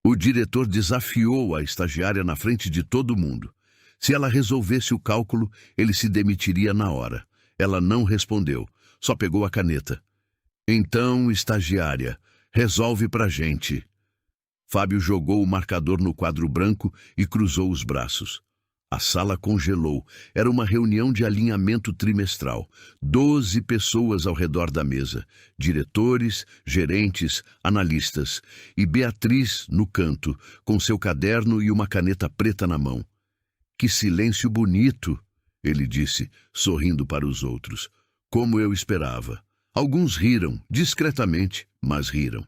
O diretor desafiou a estagiária na frente de todo mundo. Se ela resolvesse o cálculo, ele se demitiria na hora. Ela não respondeu, só pegou a caneta. Então, estagiária, resolve pra gente. Fábio jogou o marcador no quadro branco e cruzou os braços. A sala congelou. Era uma reunião de alinhamento trimestral. 12 pessoas ao redor da mesa. Diretores, gerentes, analistas. E Beatriz, no canto, com seu caderno e uma caneta preta na mão. Que silêncio bonito, ele disse, sorrindo para os outros. Como eu esperava. Alguns riram, discretamente, mas riram.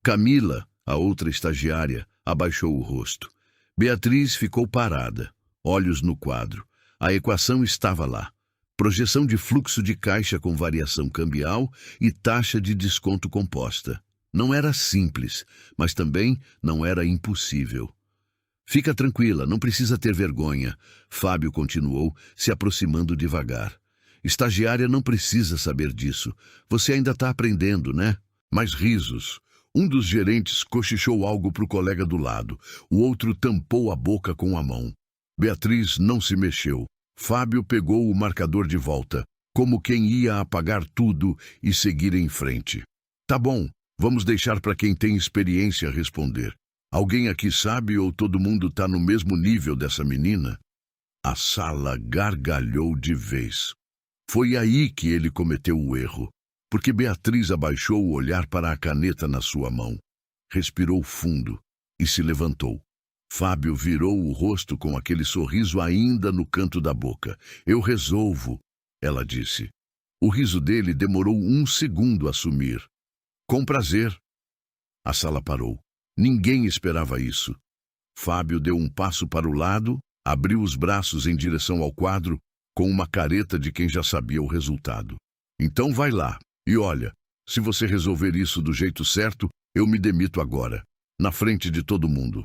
Camila, a outra estagiária, abaixou o rosto. Beatriz ficou parada. Olhos no quadro. A equação estava lá. Projeção de fluxo de caixa com variação cambial e taxa de desconto composta. Não era simples, mas também não era impossível. Fica tranquila, não precisa ter vergonha. Fábio continuou, se aproximando devagar. Estagiária não precisa saber disso. Você ainda está aprendendo, né? Mais risos. Um dos gerentes cochichou algo para o colega do lado. O outro tampou a boca com a mão. Beatriz não se mexeu. Fábio pegou o marcador de volta, como quem ia apagar tudo e seguir em frente. Tá bom, vamos deixar para quem tem experiência responder. Alguém aqui sabe ou todo mundo tá no mesmo nível dessa menina? A sala gargalhou de vez. Foi aí que ele cometeu o erro, porque Beatriz abaixou o olhar para a caneta na sua mão. Respirou fundo e se levantou. Fábio virou o rosto com aquele sorriso ainda no canto da boca. Eu resolvo, ela disse. O riso dele demorou 1 segundo a sumir. Com prazer. A sala parou. Ninguém esperava isso. Fábio deu um passo para o lado, abriu os braços em direção ao quadro, com uma careta de quem já sabia o resultado. Então vai lá. E olha, se você resolver isso do jeito certo, eu me demito agora, na frente de todo mundo.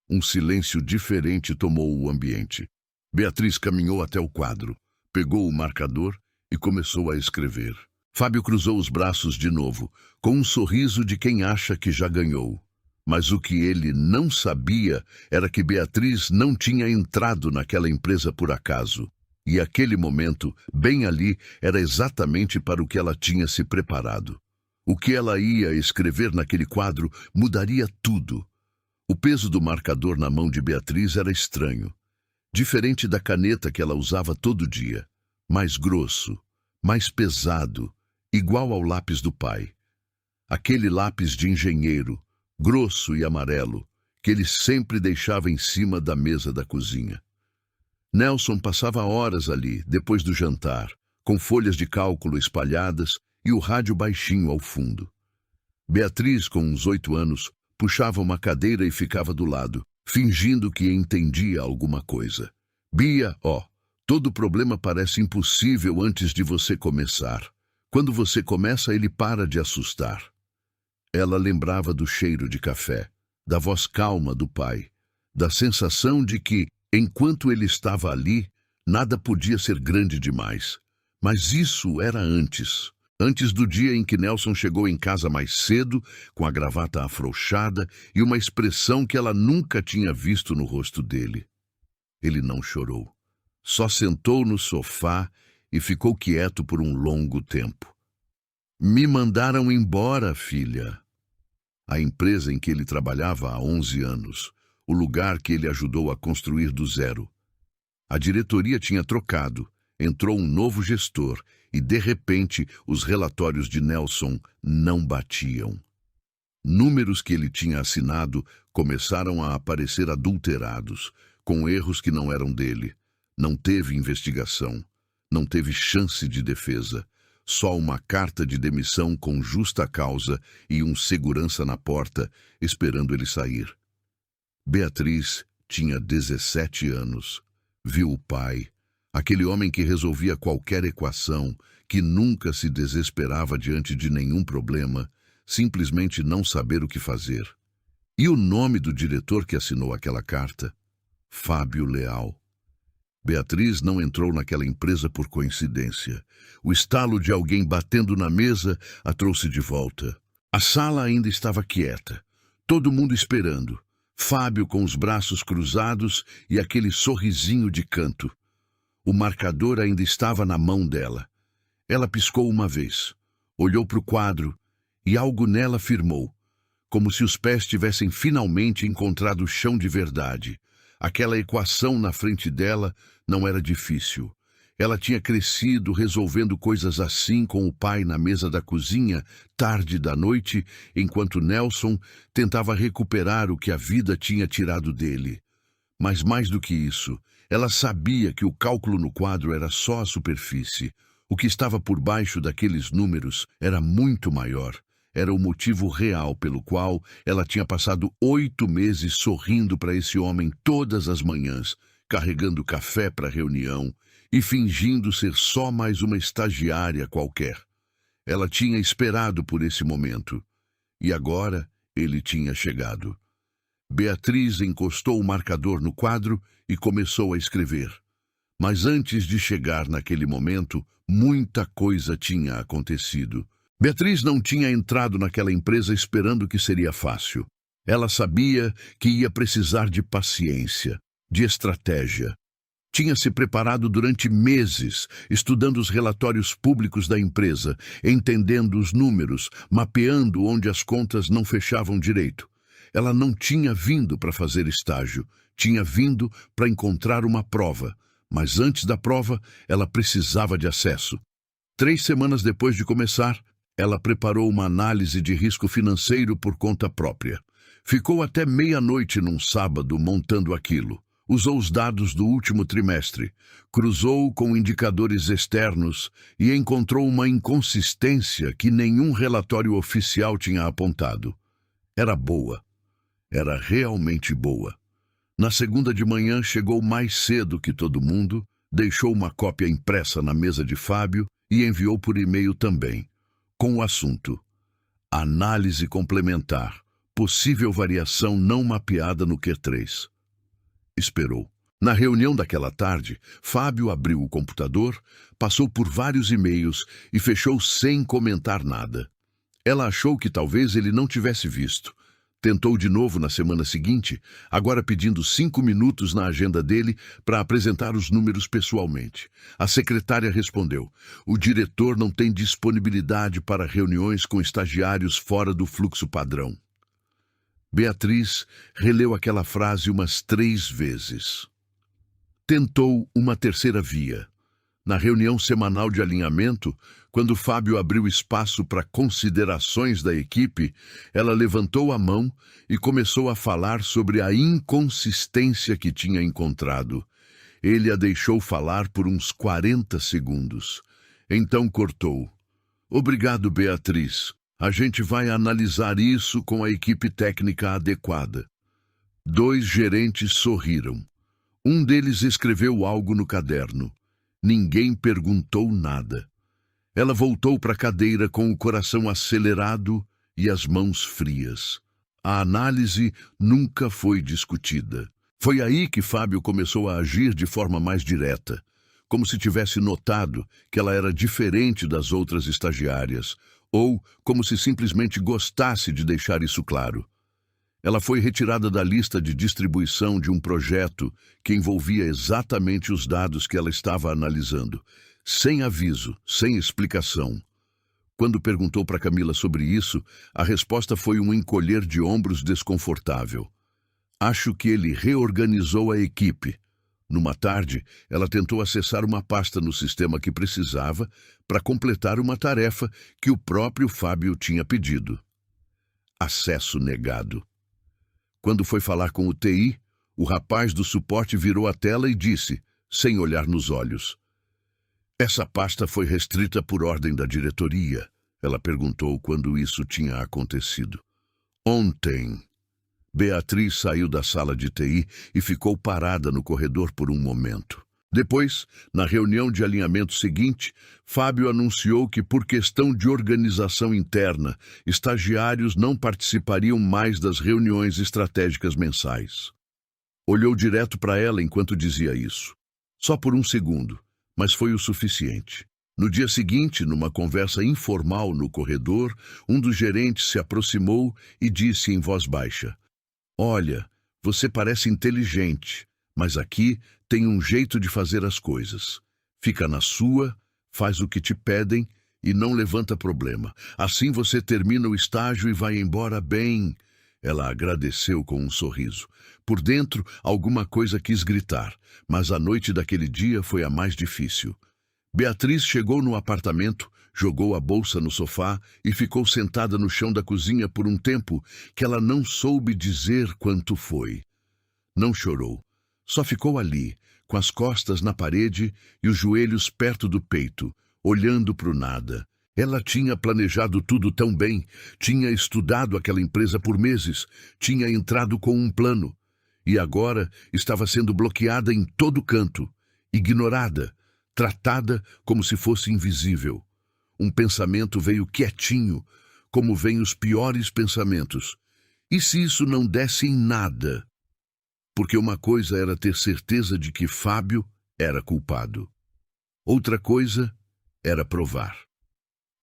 Um silêncio diferente tomou o ambiente. Beatriz caminhou até o quadro, pegou o marcador e começou a escrever. Fábio cruzou os braços de novo, com um sorriso de quem acha que já ganhou. Mas o que ele não sabia era que Beatriz não tinha entrado naquela empresa por acaso. E aquele momento, bem ali, era exatamente para o que ela tinha se preparado. O que ela ia escrever naquele quadro mudaria tudo. O peso do marcador na mão de Beatriz era estranho. Diferente da caneta que ela usava todo dia. Mais grosso, mais pesado, igual ao lápis do pai. Aquele lápis de engenheiro, grosso e amarelo, que ele sempre deixava em cima da mesa da cozinha. Nelson passava horas ali, depois do jantar, com folhas de cálculo espalhadas e o rádio baixinho ao fundo. Beatriz, com uns 8 anos, puxava uma cadeira e ficava do lado, fingindo que entendia alguma coisa. Bia, todo problema parece impossível antes de você começar. Quando você começa, ele para de assustar. Ela lembrava do cheiro de café, da voz calma do pai, da sensação de que, enquanto ele estava ali, nada podia ser grande demais. Mas isso era antes. Antes do dia em que Nelson chegou em casa mais cedo, com a gravata afrouxada e uma expressão que ela nunca tinha visto no rosto dele. Ele não chorou. Só sentou no sofá e ficou quieto por um longo tempo. Me mandaram embora, filha. A empresa em que ele trabalhava há 11 anos, o lugar que ele ajudou a construir do zero. A diretoria tinha trocado, entrou um novo gestor e, de repente, os relatórios de Nelson não batiam. Números que ele tinha assinado começaram a aparecer adulterados, com erros que não eram dele. Não teve investigação, não teve chance de defesa, só uma carta de demissão com justa causa e um segurança na porta, esperando ele sair. Beatriz tinha 17 anos. Viu o pai, aquele homem que resolvia qualquer equação, que nunca se desesperava diante de nenhum problema, simplesmente não saber o que fazer. E o nome do diretor que assinou aquela carta? Fábio Leal. Beatriz não entrou naquela empresa por coincidência. O estalo de alguém batendo na mesa a trouxe de volta. A sala ainda estava quieta, todo mundo esperando. Fábio com os braços cruzados e aquele sorrisinho de canto. O marcador ainda estava na mão dela. Ela piscou uma vez, olhou para o quadro e algo nela firmou, como se os pés tivessem finalmente encontrado o chão de verdade. Aquela equação na frente dela não era difícil. Ela tinha crescido resolvendo coisas assim com o pai na mesa da cozinha, tarde da noite, enquanto Nelson tentava recuperar o que a vida tinha tirado dele. Mas mais do que isso, ela sabia que o cálculo no quadro era só a superfície. O que estava por baixo daqueles números era muito maior. Era o motivo real pelo qual ela tinha passado 8 meses sorrindo para esse homem todas as manhãs, carregando café para a reunião e fingindo ser só mais uma estagiária qualquer. Ela tinha esperado por esse momento. E agora ele tinha chegado. Beatriz encostou o marcador no quadro e começou a escrever. Mas antes de chegar naquele momento, muita coisa tinha acontecido. Beatriz não tinha entrado naquela empresa esperando que seria fácil. Ela sabia que ia precisar de paciência, de estratégia. Tinha se preparado durante meses, estudando os relatórios públicos da empresa, entendendo os números, mapeando onde as contas não fechavam direito. Ela não tinha vindo para fazer estágio, tinha vindo para encontrar uma prova, mas antes da prova, ela precisava de acesso. 3 semanas depois de começar, ela preparou uma análise de risco financeiro por conta própria. Ficou até meia-noite num sábado montando aquilo. Usou os dados do último trimestre, cruzou com indicadores externos e encontrou uma inconsistência que nenhum relatório oficial tinha apontado. Era boa. Era realmente boa. Na segunda de manhã chegou mais cedo que todo mundo, deixou uma cópia impressa na mesa de Fábio e enviou por e-mail também, com o assunto: análise complementar, possível variação não mapeada no Q3. Esperou. Na reunião daquela tarde, Fábio abriu o computador, passou por vários e-mails e fechou sem comentar nada. Ela achou que talvez ele não tivesse visto. Tentou de novo na semana seguinte, agora pedindo 5 minutos na agenda dele para apresentar os números pessoalmente. A secretária respondeu: o diretor não tem disponibilidade para reuniões com estagiários fora do fluxo padrão. Beatriz releu aquela frase umas 3 vezes. Tentou uma terceira via. Na reunião semanal de alinhamento, quando Fábio abriu espaço para considerações da equipe, ela levantou a mão e começou a falar sobre a inconsistência que tinha encontrado. Ele a deixou falar por uns 40 segundos. Então cortou. Obrigado, Beatriz. A gente vai analisar isso com a equipe técnica adequada. 2 gerentes sorriram. Um deles escreveu algo no caderno. Ninguém perguntou nada. Ela voltou para a cadeira com o coração acelerado e as mãos frias. A análise nunca foi discutida. Foi aí que Fábio começou a agir de forma mais direta, como se tivesse notado que ela era diferente das outras estagiárias, ou como se simplesmente gostasse de deixar isso claro. Ela foi retirada da lista de distribuição de um projeto que envolvia exatamente os dados que ela estava analisando, sem aviso, sem explicação. Quando perguntou para Camila sobre isso, a resposta foi um encolher de ombros desconfortável. Acho que ele reorganizou a equipe. Numa tarde, ela tentou acessar uma pasta no sistema que precisava para completar uma tarefa que o próprio Fábio tinha pedido. Acesso negado. Quando foi falar com o TI, o rapaz do suporte virou a tela e disse, sem olhar nos olhos: essa pasta foi restrita por ordem da diretoria. Ela perguntou quando isso tinha acontecido. Ontem. Beatriz saiu da sala de TI e ficou parada no corredor por um momento. Depois, na reunião de alinhamento seguinte, Fábio anunciou que, por questão de organização interna, estagiários não participariam mais das reuniões estratégicas mensais. Olhou direto para ela enquanto dizia isso. Só por um segundo, mas foi o suficiente. No dia seguinte, numa conversa informal no corredor, um dos gerentes se aproximou e disse em voz baixa: olha, Você parece inteligente, mas aqui tem um jeito de fazer as coisas. Fica na sua, faz o que te pedem e não levanta problema. Assim você termina o estágio e vai embora bem. Ela agradeceu com um sorriso. Por dentro, alguma coisa quis gritar, mas a noite daquele dia foi a mais difícil. Beatriz chegou no apartamento, jogou a bolsa no sofá e ficou sentada no chão da cozinha por um tempo que ela não soube dizer quanto foi. Não chorou, só ficou ali, com as costas na parede e os joelhos perto do peito, olhando para o nada. Ela tinha planejado tudo tão bem, tinha estudado aquela empresa por meses, tinha entrado com um plano. E agora estava sendo bloqueada em todo canto, ignorada, tratada como se fosse invisível. Um pensamento veio quietinho, como vêm os piores pensamentos. E se isso não desse em nada? Porque uma coisa era ter certeza de que Fábio era culpado. Outra coisa era provar.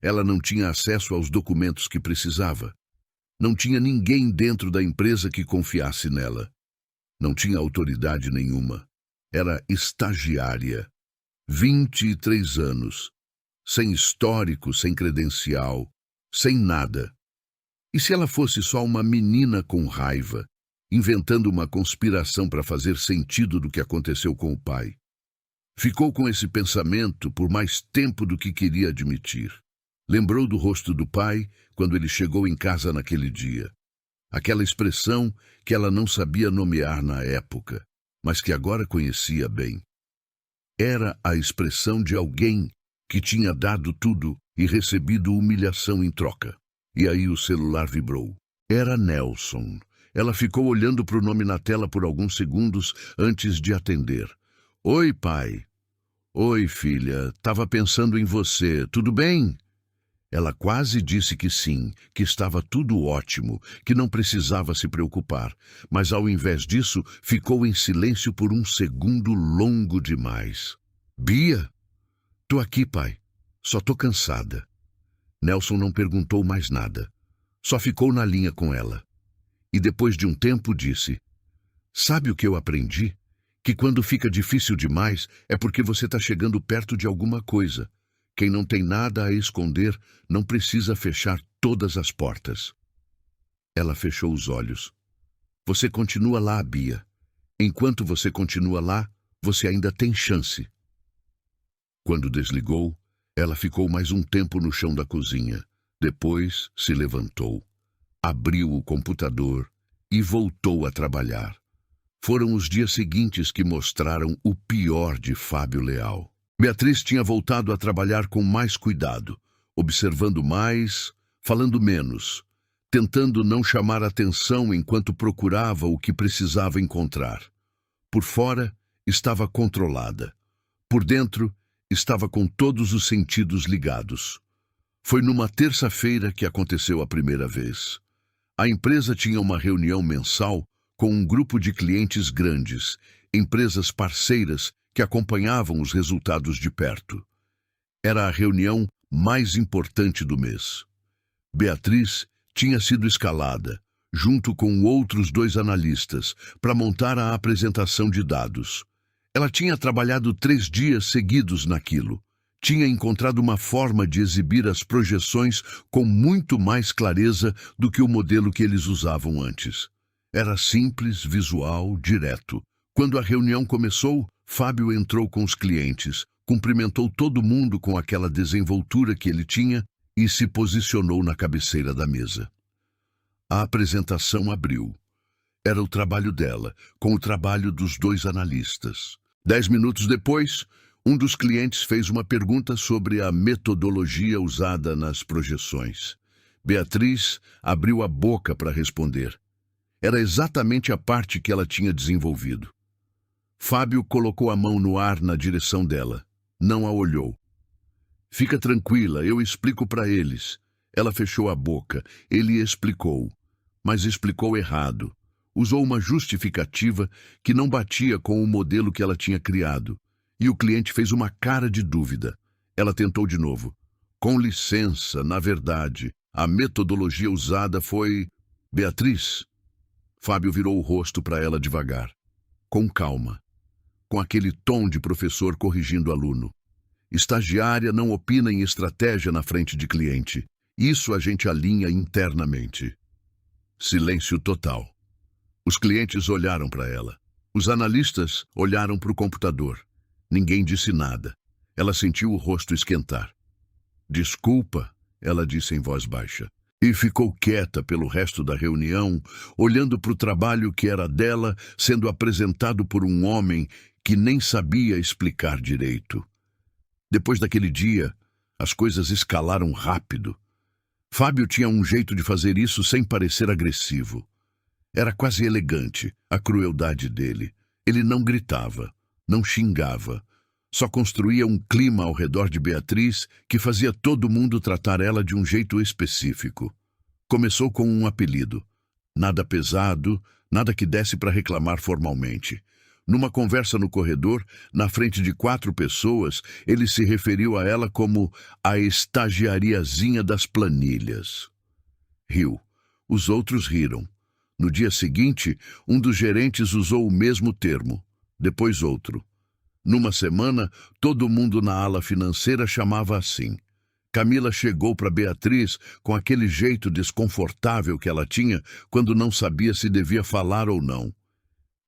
Ela não tinha acesso aos documentos que precisava. Não tinha ninguém dentro da empresa que confiasse nela. Não tinha autoridade nenhuma. Era estagiária. 23 anos. Sem histórico, sem credencial, sem nada. E se ela fosse só uma menina com raiva, inventando uma conspiração para fazer sentido do que aconteceu com o pai? Ficou com esse pensamento por mais tempo do que queria admitir. Lembrou do rosto do pai quando ele chegou em casa naquele dia. Aquela expressão que ela não sabia nomear na época, mas que agora conhecia bem. Era a expressão de alguém que tinha dado tudo e recebido humilhação em troca. E aí o celular vibrou. Era Nelson. Ela ficou olhando para o nome na tela por alguns segundos antes de atender. Oi, pai. Oi, filha. Tava pensando em você. Tudo bem? Ela quase disse que sim, que estava tudo ótimo, que não precisava se preocupar, mas ao invés disso, ficou em silêncio por um segundo longo demais. Bia? Tô aqui, pai. Só tô cansada. Nelson não perguntou mais nada. Só ficou na linha com ela. E depois de um tempo disse: Sabe o que eu aprendi? Que quando fica difícil demais é porque você tá chegando perto de alguma coisa. Quem não tem nada a esconder não precisa fechar todas as portas. Ela fechou os olhos. Você continua lá, Bia. Enquanto você continua lá, você ainda tem chance. Quando desligou, ela ficou mais um tempo no chão da cozinha. Depois se levantou, abriu o computador e voltou a trabalhar. Foram os dias seguintes que mostraram o pior de Fábio Leal. Beatriz tinha voltado a trabalhar com mais cuidado, observando mais, falando menos, tentando não chamar atenção enquanto procurava o que precisava encontrar. Por fora, estava controlada. Por dentro, estava com todos os sentidos ligados. Foi numa terça-feira que aconteceu a primeira vez. A empresa tinha uma reunião mensal com um grupo de clientes grandes, empresas parceiras que acompanhavam os resultados de perto. Era a reunião mais importante do mês. Beatriz tinha sido escalada, junto com outros 2 analistas, para montar a apresentação de dados. Ela tinha trabalhado 3 dias seguidos naquilo. Tinha encontrado uma forma de exibir as projeções com muito mais clareza do que o modelo que eles usavam antes. Era simples, visual, direto. Quando a reunião começou, Fábio entrou com os clientes, cumprimentou todo mundo com aquela desenvoltura que ele tinha e se posicionou na cabeceira da mesa. A apresentação abriu. Era o trabalho dela, com o trabalho dos 2 analistas. 10 minutos depois, um dos clientes fez uma pergunta sobre a metodologia usada nas projeções. Beatriz abriu a boca para responder. Era exatamente a parte que ela tinha desenvolvido. Fábio colocou a mão no ar na direção dela. Não a olhou. Fica tranquila, eu explico para eles. Ela fechou a boca. Ele explicou, mas explicou errado. Usou uma justificativa que não batia com o modelo que ela tinha criado. E o cliente fez uma cara de dúvida. Ela tentou de novo. Com licença, na verdade, a metodologia usada foi... Beatriz, Fábio virou o rosto para ela devagar, com calma, com aquele tom de professor corrigindo aluno. Estagiária não opina em estratégia na frente de cliente. Isso a gente alinha internamente. Silêncio total. Os clientes olharam para ela. Os analistas olharam para o computador. Ninguém disse nada. Ela sentiu o rosto esquentar. Desculpa, ela disse em voz baixa. E ficou quieta pelo resto da reunião, olhando para o trabalho que era dela, sendo apresentado por um homem que nem sabia explicar direito. Depois daquele dia, as coisas escalaram rápido. Fábio tinha um jeito de fazer isso sem parecer agressivo. Era quase elegante, a crueldade dele. Ele não gritava, não xingava. Só construía um clima ao redor de Beatriz que fazia todo mundo tratar ela de um jeito específico. Começou com um apelido. Nada pesado, nada que desse para reclamar formalmente. Numa conversa no corredor, na frente de 4 pessoas, ele se referiu a ela como a estagiariazinha das planilhas. Riu. Os outros riram. No dia seguinte, um dos gerentes usou o mesmo termo. Depois outro. Numa semana, todo mundo na ala financeira chamava assim. Camila chegou para Beatriz com aquele jeito desconfortável que ela tinha quando não sabia se devia falar ou não.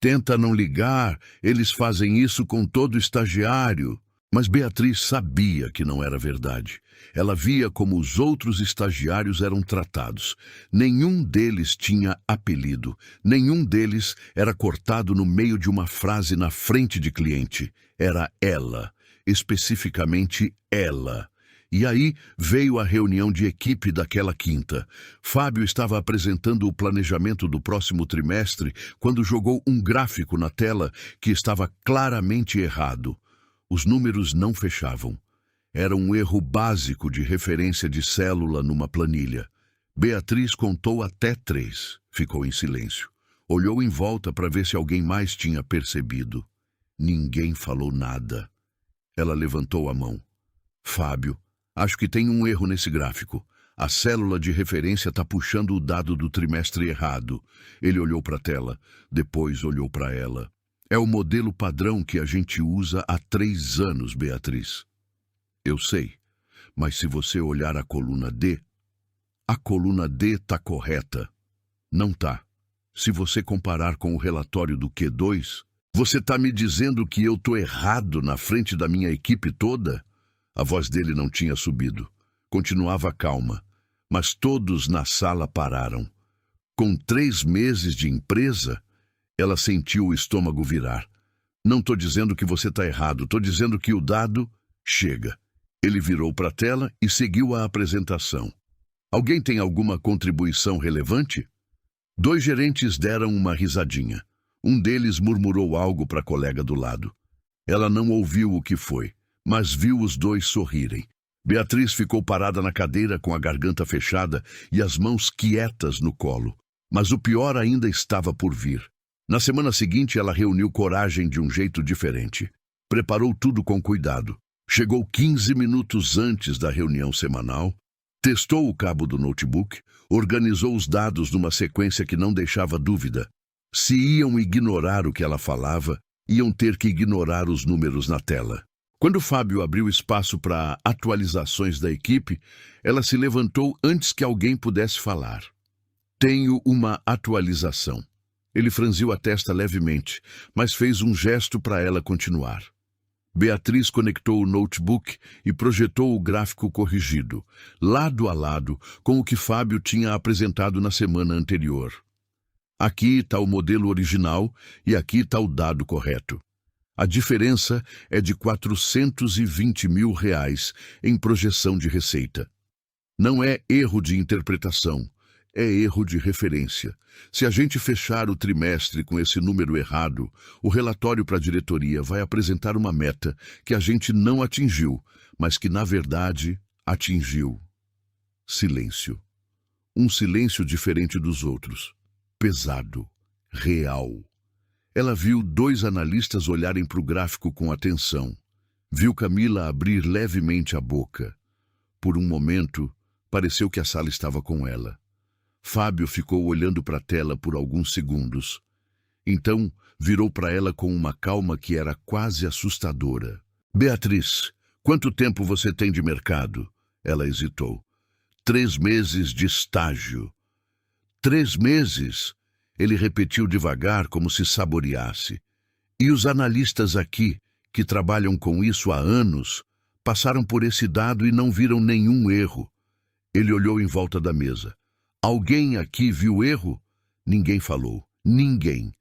Tenta não ligar, eles fazem isso com todo estagiário. Mas Beatriz sabia que não era verdade. Ela via como os outros estagiários eram tratados. Nenhum deles tinha apelido. Nenhum deles era cortado no meio de uma frase na frente de cliente. Era ela, especificamente ela. E aí veio a reunião de equipe daquela quinta. Fábio estava apresentando o planejamento do próximo trimestre quando jogou um gráfico na tela que estava claramente errado. Os números não fechavam. Era um erro básico de referência de célula numa planilha. Beatriz contou até 3. Ficou em silêncio. Olhou em volta para ver se alguém mais tinha percebido. Ninguém falou nada. Ela levantou a mão. Fábio, acho que tem um erro nesse gráfico. A célula de referência está puxando o dado do trimestre errado. Ele olhou para a tela, depois olhou para ela. É o modelo padrão que a gente usa há 3 anos, Beatriz. Eu sei, mas se você olhar a coluna D está correta. Não tá. Se você comparar com o relatório do Q2, você está me dizendo que eu tô errado na frente da minha equipe toda? A voz dele não tinha subido. Continuava calma, mas todos na sala pararam. Com 3 meses de empresa, ela sentiu o estômago virar. Não estou dizendo que você está errado, estou dizendo que o dado chega. Ele virou para a tela e seguiu a apresentação. Alguém tem alguma contribuição relevante? 2 gerentes deram uma risadinha. Um deles murmurou algo para a colega do lado. Ela não ouviu o que foi, mas viu os 2 sorrirem. Beatriz ficou parada na cadeira com a garganta fechada e as mãos quietas no colo. Mas o pior ainda estava por vir. Na semana seguinte, ela reuniu coragem de um jeito diferente. Preparou tudo com cuidado. Chegou 15 minutos antes da reunião semanal, testou o cabo do notebook, organizou os dados numa sequência que não deixava dúvida. Se iam ignorar o que ela falava, iam ter que ignorar os números na tela. Quando Fábio abriu espaço para atualizações da equipe, ela se levantou antes que alguém pudesse falar. Tenho uma atualização. Ele franziu a testa levemente, mas fez um gesto para ela continuar. Beatriz conectou o notebook e projetou o gráfico corrigido, lado a lado com o que Fábio tinha apresentado na semana anterior. Aqui está o modelo original e aqui está o dado correto. A diferença é de R$420 mil em projeção de receita. Não é erro de interpretação, é erro de referência. Se a gente fechar o trimestre com esse número errado, o relatório para a diretoria vai apresentar uma meta que a gente não atingiu, mas que, na verdade, atingiu. Silêncio. Um silêncio diferente dos outros. Pesado. Real. Ela viu 2 analistas olharem para o gráfico com atenção. Viu Camila abrir levemente a boca. Por um momento, pareceu que a sala estava com ela. Fábio ficou olhando para a tela por alguns segundos. Então, virou para ela com uma calma que era quase assustadora. Beatriz, quanto tempo você tem de mercado? Ela hesitou. 3 meses de estágio. 3 meses? Ele repetiu devagar, como se saboreasse. E os analistas aqui, que trabalham com isso há anos, passaram por esse dado e não viram nenhum erro. Ele olhou em volta da mesa. Alguém aqui viu erro? Ninguém falou. Ninguém.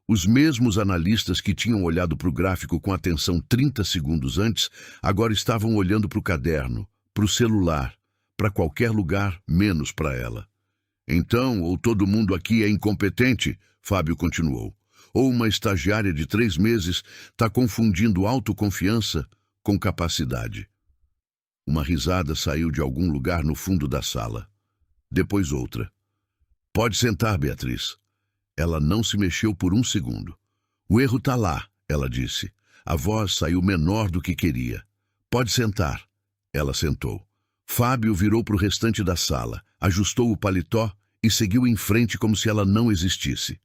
Os mesmos analistas que tinham olhado para o gráfico com atenção 30 segundos antes, agora estavam olhando para o caderno, para o celular, para qualquer lugar, menos para ela. Então, ou todo mundo aqui é incompetente, Fábio continuou, ou uma estagiária de 3 meses está confundindo autoconfiança com capacidade. Uma risada saiu de algum lugar no fundo da sala. Depois outra. Pode sentar, Beatriz. Ela não se mexeu por um segundo. O erro está lá, ela disse. A voz saiu menor do que queria. Pode sentar. Ela sentou. Fábio virou para o restante da sala, ajustou o paletó e seguiu em frente como se ela não existisse.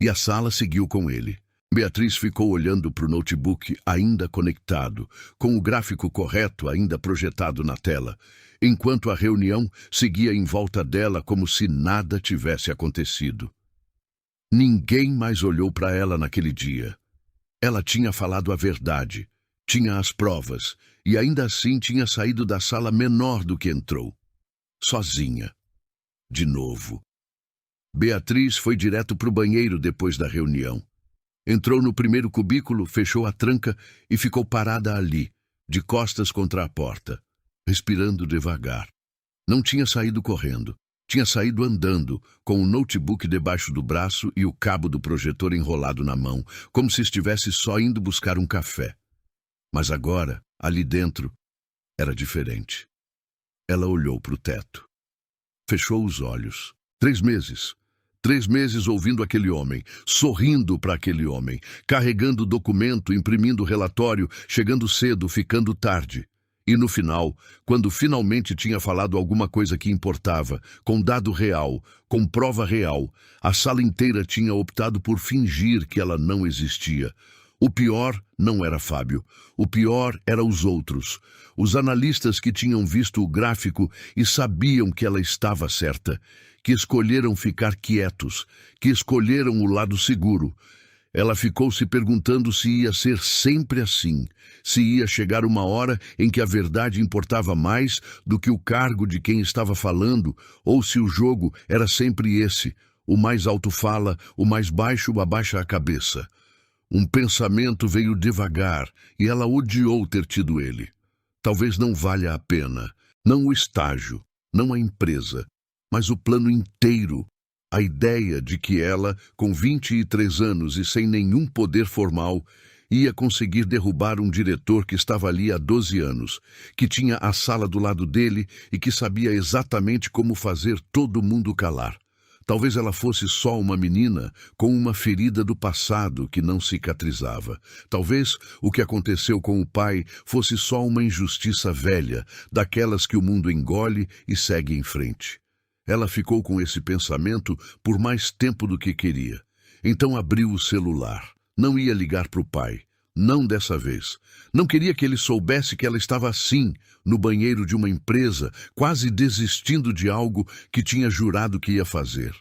E a sala seguiu com ele. Beatriz ficou olhando para o notebook ainda conectado, com o gráfico correto ainda projetado na tela, enquanto a reunião seguia em volta dela como se nada tivesse acontecido. Ninguém mais olhou para ela naquele dia. Ela tinha falado a verdade, tinha as provas, e ainda assim tinha saído da sala menor do que entrou. Sozinha. De novo. Beatriz foi direto para o banheiro depois da reunião. Entrou no primeiro cubículo, fechou a tranca e ficou parada ali, de costas contra a porta, respirando devagar. Não tinha saído correndo. Tinha saído andando, com o notebook debaixo do braço e o cabo do projetor enrolado na mão, como se estivesse só indo buscar um café. Mas agora, ali dentro, era diferente. Ela olhou para o teto. Fechou os olhos. 3 meses. 3 meses ouvindo aquele homem, sorrindo para aquele homem, carregando documento, imprimindo relatório, chegando cedo, ficando tarde. E no final, quando finalmente tinha falado alguma coisa que importava, com dado real, com prova real, a sala inteira tinha optado por fingir que ela não existia. O pior não era Fábio. O pior era os outros. Os analistas que tinham visto o gráfico e sabiam que ela estava certa, que escolheram ficar quietos, que escolheram o lado seguro. Ela ficou se perguntando se ia ser sempre assim, se ia chegar uma hora em que a verdade importava mais do que o cargo de quem estava falando, ou se o jogo era sempre esse, o mais alto fala, o mais baixo abaixa a cabeça. Um pensamento veio devagar e ela odiou ter tido ele. Talvez não valha a pena, não o estágio, não a empresa, mas o plano inteiro. A ideia de que ela, com 23 anos e sem nenhum poder formal, ia conseguir derrubar um diretor que estava ali há 12 anos, que tinha a sala do lado dele e que sabia exatamente como fazer todo mundo calar. Talvez ela fosse só uma menina com uma ferida do passado que não cicatrizava. Talvez o que aconteceu com o pai fosse só uma injustiça velha, daquelas que o mundo engole e segue em frente. Ela ficou com esse pensamento por mais tempo do que queria. Então abriu o celular. Não ia ligar para o pai. Não dessa vez. Não queria que ele soubesse que ela estava assim, no banheiro de uma empresa, quase desistindo de algo que tinha jurado que ia fazer.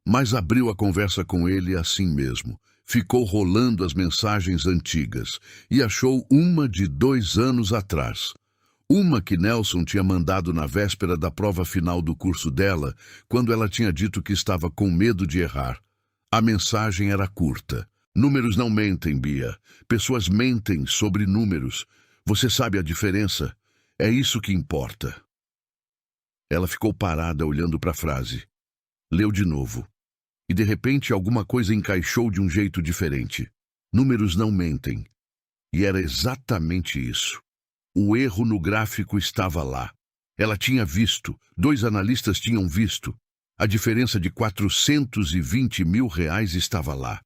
Mas abriu a conversa com ele assim mesmo. Ficou rolando as mensagens antigas e achou uma de 2 anos atrás. Uma que Nelson tinha mandado na véspera da prova final do curso dela, quando ela tinha dito que estava com medo de errar. A mensagem era curta. Números não mentem, Bia. Pessoas mentem sobre números. Você sabe a diferença? É isso que importa. Ela ficou parada olhando para a frase. Leu de novo. E de repente alguma coisa encaixou de um jeito diferente. Números não mentem. E era exatamente isso. O erro no gráfico estava lá. Ela tinha visto, 2 analistas tinham visto. A diferença de 420 mil reais estava lá.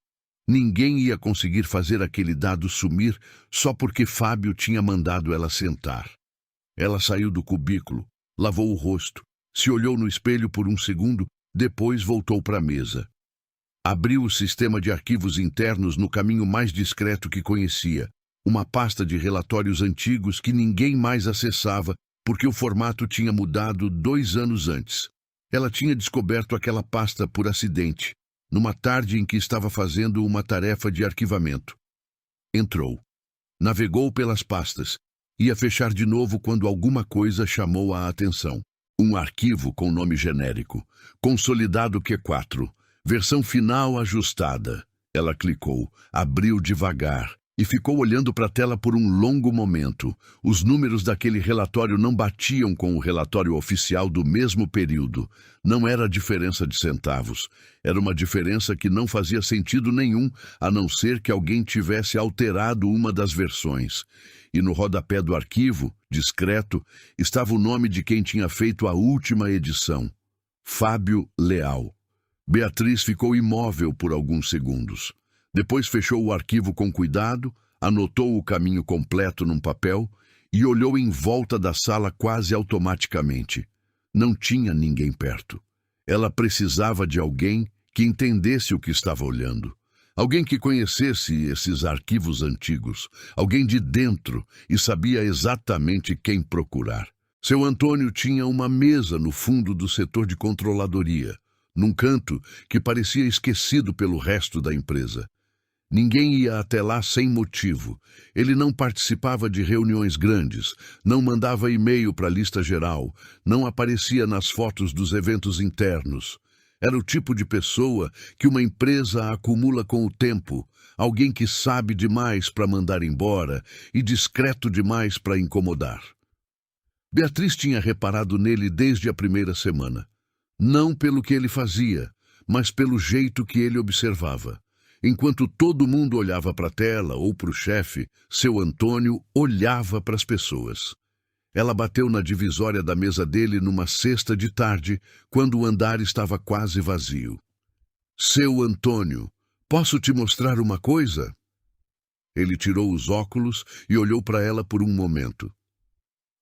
Ninguém ia conseguir fazer aquele dado sumir só porque Fábio tinha mandado ela sentar. Ela saiu do cubículo, lavou o rosto, se olhou no espelho por um segundo Depois voltou para a mesa. Abriu o sistema de arquivos internos no caminho mais discreto que conhecia, uma pasta de relatórios antigos que ninguém mais acessava porque o formato tinha mudado 2 anos antes. Ela tinha descoberto aquela pasta por acidente, numa tarde em que estava fazendo uma tarefa de arquivamento. Entrou. Navegou pelas pastas. Ia fechar de novo quando alguma coisa chamou a atenção. Um arquivo com nome genérico. Consolidado Q4. Versão final ajustada. Ela clicou, abriu devagar e ficou olhando para a tela por um longo momento. Os números daquele relatório não batiam com o relatório oficial do mesmo período. Não era diferença de centavos. Era uma diferença que não fazia sentido nenhum, a não ser que alguém tivesse alterado uma das versões. E no rodapé do arquivo, discreto, estava o nome de quem tinha feito a última edição. Fábio Leal. Beatriz ficou imóvel por alguns segundos. Depois fechou o arquivo com cuidado, anotou o caminho completo num papel e olhou em volta da sala quase automaticamente. Não tinha ninguém perto. Ela precisava de alguém que entendesse o que estava olhando. Alguém que conhecesse esses arquivos antigos. Alguém de dentro e sabia exatamente quem procurar. Seu Antônio tinha uma mesa no fundo do setor de controladoria, num canto que parecia esquecido pelo resto da empresa. Ninguém ia até lá sem motivo. Ele não participava de reuniões grandes, não mandava e-mail para a lista geral, não aparecia nas fotos dos eventos internos. Era o tipo de pessoa que uma empresa acumula com o tempo, alguém que sabe demais para mandar embora e discreto demais para incomodar. Beatriz tinha reparado nele desde a primeira semana. Não pelo que ele fazia, mas pelo jeito que ele observava. Enquanto todo mundo olhava para a tela ou para o chefe, seu Antônio olhava para as pessoas. Ela bateu na divisória da mesa dele numa sexta de tarde, quando o andar estava quase vazio. Seu Antônio, posso te mostrar uma coisa? Ele tirou os óculos e olhou para ela por um momento.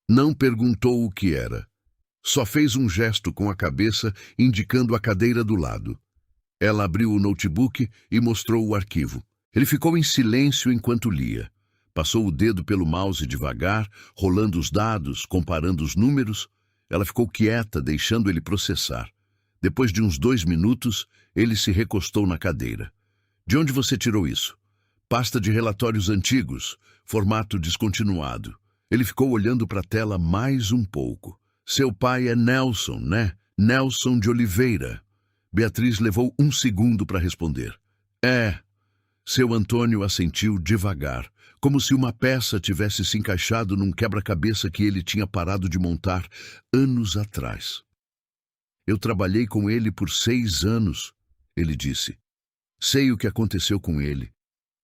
Não perguntou o que era. Só fez um gesto com a cabeça, indicando a cadeira do lado. Ela abriu o notebook e mostrou o arquivo. Ele ficou em silêncio enquanto lia. Passou o dedo pelo mouse devagar, rolando os dados, comparando os números. Ela ficou quieta, deixando ele processar. Depois de uns 2 minutos, ele se recostou na cadeira. De onde você tirou isso? Pasta de relatórios antigos, formato descontinuado. Ele ficou olhando para a tela mais um pouco. Seu pai é Nelson, né? Nelson de Oliveira. Beatriz levou 1 segundo para responder. É. Seu Antônio assentiu devagar, como se uma peça tivesse se encaixado num quebra-cabeça que ele tinha parado de montar anos atrás. Eu trabalhei com ele por 6 anos, ele disse. Sei o que aconteceu com ele.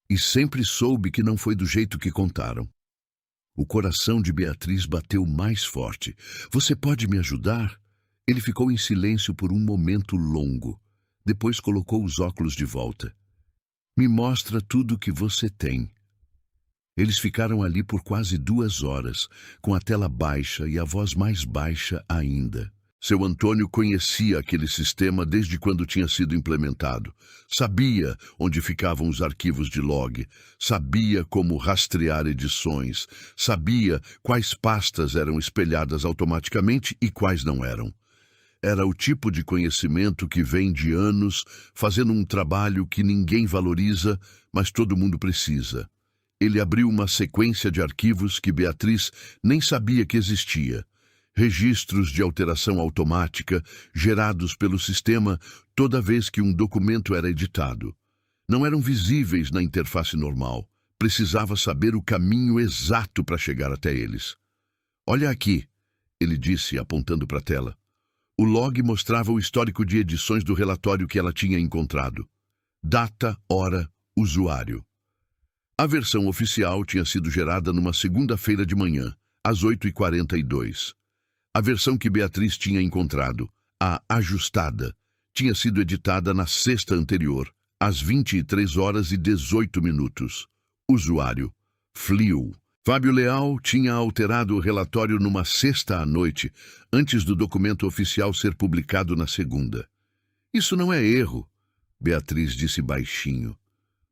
E sempre soube que não foi do jeito que contaram. O coração de Beatriz bateu mais forte. Você pode me ajudar? Ele ficou em silêncio por um momento longo. Depois colocou os óculos de volta. Me mostra tudo o que você tem. Eles ficaram ali por quase 2 horas, com a tela baixa e a voz mais baixa ainda. Seu Antônio conhecia aquele sistema desde quando tinha sido implementado. Sabia onde ficavam os arquivos de log, sabia como rastrear edições, sabia quais pastas eram espelhadas automaticamente e quais não eram. Era o tipo de conhecimento que vem de anos fazendo um trabalho que ninguém valoriza, mas todo mundo precisa. Ele abriu uma sequência de arquivos que Beatriz nem sabia que existia. Registros de alteração automática gerados pelo sistema toda vez que um documento era editado. Não eram visíveis na interface normal. Precisava saber o caminho exato para chegar até eles. Olha aqui, ele disse, apontando para a tela. O log mostrava o histórico de edições do relatório que ela tinha encontrado. Data, hora, usuário. A versão oficial tinha sido gerada numa segunda-feira de manhã, às 8h42. A versão que Beatriz tinha encontrado, a ajustada, tinha sido editada na sexta anterior, às 23h18. Usuário, Flio. Fábio Leal tinha alterado o relatório numa sexta à noite, antes do documento oficial ser publicado na segunda. Isso não é erro, Beatriz disse baixinho.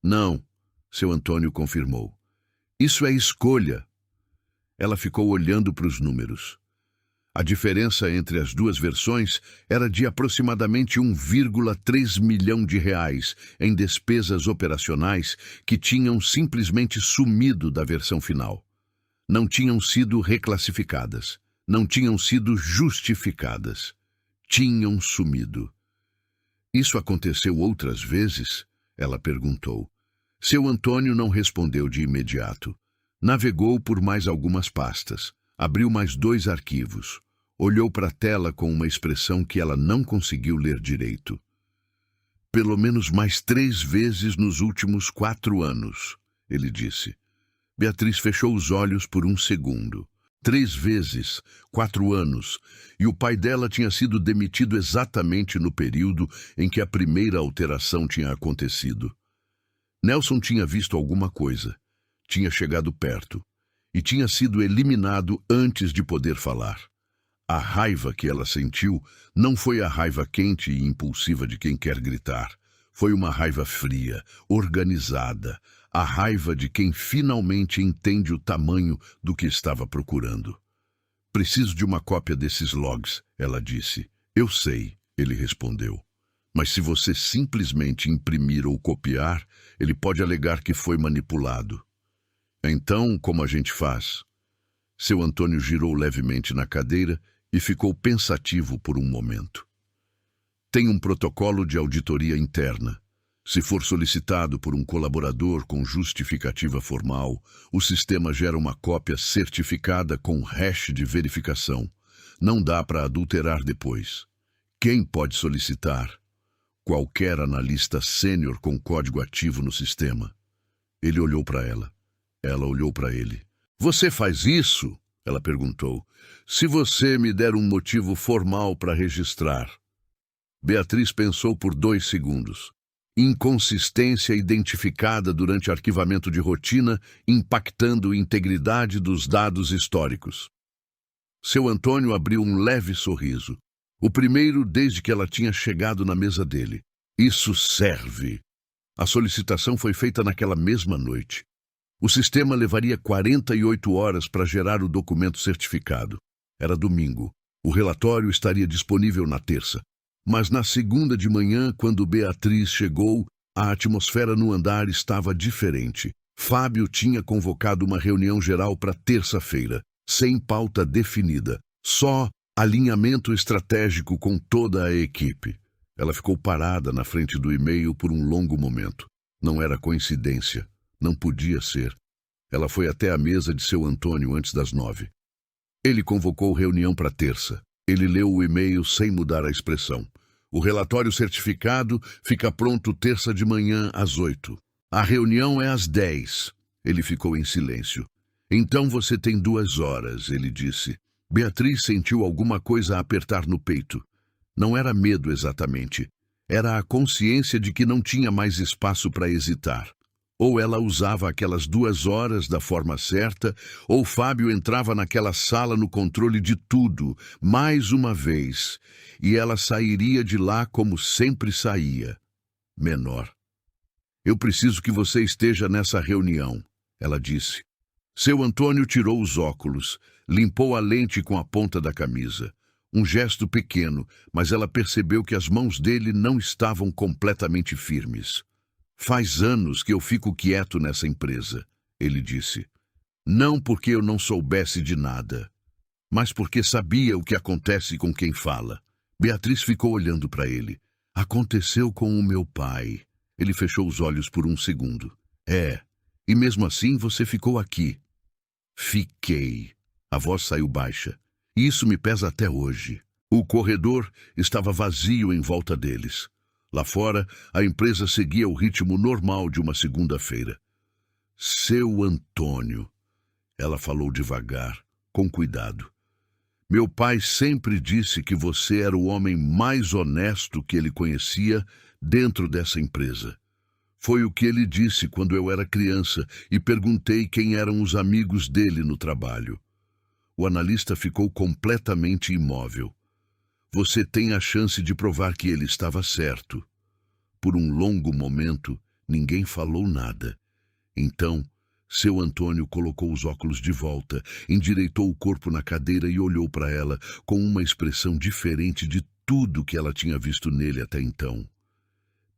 Não, seu Antônio confirmou. Isso é escolha. Ela ficou olhando para os números. A diferença entre as duas versões era de aproximadamente 1,3 milhão de reais em despesas operacionais que tinham simplesmente sumido da versão final. Não tinham sido reclassificadas, não tinham sido justificadas. Tinham sumido. Isso aconteceu outras vezes? Ela perguntou. Seu Antônio não respondeu de imediato. Navegou por mais algumas pastas, abriu mais 2 arquivos. Olhou para a tela com uma expressão que ela não conseguiu ler direito. Pelo menos mais 3 vezes nos últimos 4 anos, ele disse. Beatriz fechou os olhos por um segundo. 3 vezes, 4 anos, e o pai dela tinha sido demitido exatamente no período em que a primeira alteração tinha acontecido. Nelson tinha visto alguma coisa, tinha chegado perto, e tinha sido eliminado antes de poder falar. A raiva que ela sentiu não foi a raiva quente e impulsiva de quem quer gritar. Foi uma raiva fria, organizada, a raiva de quem finalmente entende o tamanho do que estava procurando. Preciso de uma cópia desses logs, ela disse. Eu sei, ele respondeu. Mas se você simplesmente imprimir ou copiar, ele pode alegar que foi manipulado. Então, como a gente faz? Seu Antônio girou levemente na cadeira e ficou pensativo por um momento. Tem um protocolo de auditoria interna. Se for solicitado por um colaborador com justificativa formal, o sistema gera uma cópia certificada com hash de verificação. Não dá para adulterar depois. Quem pode solicitar? Qualquer analista sênior com código ativo no sistema. Ele olhou para ela. Ela olhou para ele. Você faz isso? Ela perguntou. Se você me der um motivo formal para registrar. Beatriz pensou por 2 segundos. Inconsistência identificada durante arquivamento de rotina, impactando a integridade dos dados históricos. Seu Antônio abriu um leve sorriso. O primeiro desde que ela tinha chegado na mesa dele. Isso serve. A solicitação foi feita naquela mesma noite. O sistema levaria 48 horas para gerar o documento certificado. Era domingo. O relatório estaria disponível na terça. Mas na segunda de manhã, quando Beatriz chegou, a atmosfera no andar estava diferente. Fábio tinha convocado uma reunião geral para terça-feira, sem pauta definida, só alinhamento estratégico com toda a equipe. Ela ficou parada na frente do e-mail por um longo momento. Não era coincidência. Não podia ser. Ela foi até a mesa de seu Antônio antes das 9. Ele convocou reunião para terça. Ele leu o e-mail sem mudar a expressão. O relatório certificado fica pronto terça de manhã às 8. A reunião é às 10. Ele ficou em silêncio. Então você tem 2 horas, ele disse. Beatriz sentiu alguma coisa apertar no peito. Não era medo exatamente. Era a consciência de que não tinha mais espaço para hesitar. Ou ela usava aquelas 2 horas da forma certa, ou Fábio entrava naquela sala no controle de tudo, mais uma vez, e ela sairia de lá como sempre saía, menor. Eu preciso que você esteja nessa reunião, ela disse. Seu Antônio tirou os óculos, limpou a lente com a ponta da camisa. Um gesto pequeno, mas ela percebeu que as mãos dele não estavam completamente firmes. Faz anos que eu fico quieto nessa empresa, ele disse. Não porque eu não soubesse de nada, mas porque sabia o que acontece com quem fala. Beatriz ficou olhando para ele. Aconteceu com o meu pai. Ele fechou os olhos por um segundo. E mesmo assim você ficou aqui. Fiquei. A voz saiu baixa. E isso me pesa até hoje. O corredor estava vazio em volta deles. Lá fora, a empresa seguia o ritmo normal de uma segunda-feira. Seu Antônio, ela falou devagar, com cuidado. Meu pai sempre disse que você era o homem mais honesto que ele conhecia dentro dessa empresa. Foi o que ele disse quando eu era criança e perguntei quem eram os amigos dele no trabalho. O analista ficou completamente imóvel. Você tem a chance de provar que ele estava certo. Por um longo momento, ninguém falou nada. Então, seu Antônio colocou os óculos de volta, endireitou o corpo na cadeira e olhou para ela com uma expressão diferente de tudo que ela tinha visto nele até então.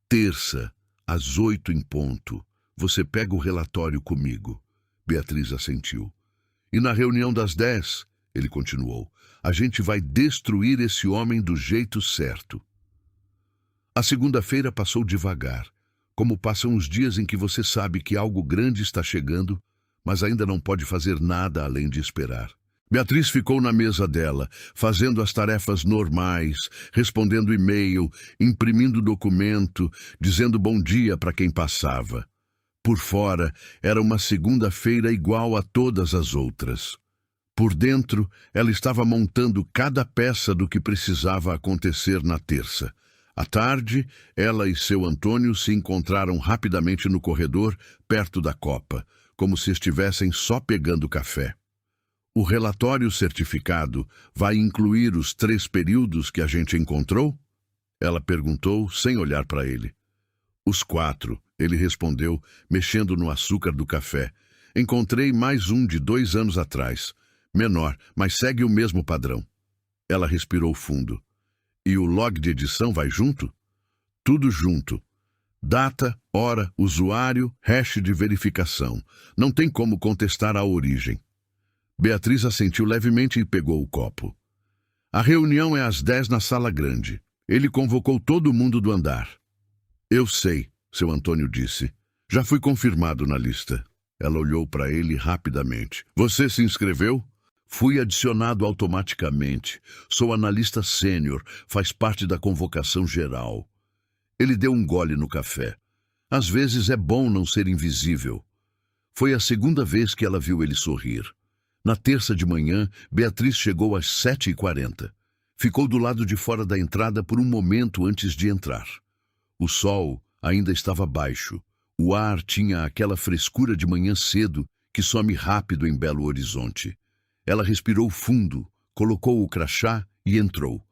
Terça, às 8 em ponto, você pega o relatório comigo. Beatriz assentiu. E na reunião das 10, ele continuou, a gente vai destruir esse homem do jeito certo. A segunda-feira passou devagar, como passam os dias em que você sabe que algo grande está chegando, mas ainda não pode fazer nada além de esperar. Beatriz ficou na mesa dela, fazendo as tarefas normais, respondendo e-mail, imprimindo documento, dizendo bom dia para quem passava. Por fora, era uma segunda-feira igual a todas as outras. Por dentro, ela estava montando cada peça do que precisava acontecer na terça. À tarde, ela e seu Antônio se encontraram rapidamente no corredor, perto da copa, como se estivessem só pegando café. O relatório certificado vai incluir os 3 períodos que a gente encontrou? Ela perguntou, sem olhar para ele. Os 4, ele respondeu, mexendo no açúcar do café. Encontrei mais um de 2 anos atrás. Menor, mas segue o mesmo padrão. Ela respirou fundo. E o log de edição vai junto? Tudo junto. Data, hora, usuário, hash de verificação. Não tem como contestar a origem. Beatriz assentiu levemente e pegou o copo. A reunião é às 10 na sala grande. Ele convocou todo mundo do andar. Eu sei, seu Antônio disse. Já fui confirmado na lista. Ela olhou para ele rapidamente. Você se inscreveu? Fui adicionado automaticamente. Sou analista sênior, faz parte da convocação geral. Ele deu um gole no café. Às vezes é bom não ser invisível. Foi a segunda vez que ela viu ele sorrir. Na terça de manhã, Beatriz chegou às 7h40. Ficou do lado de fora da entrada por um momento antes de entrar. O sol ainda estava baixo. O ar tinha aquela frescura de manhã cedo que some rápido em Belo Horizonte. Ela respirou fundo, colocou o crachá e entrou.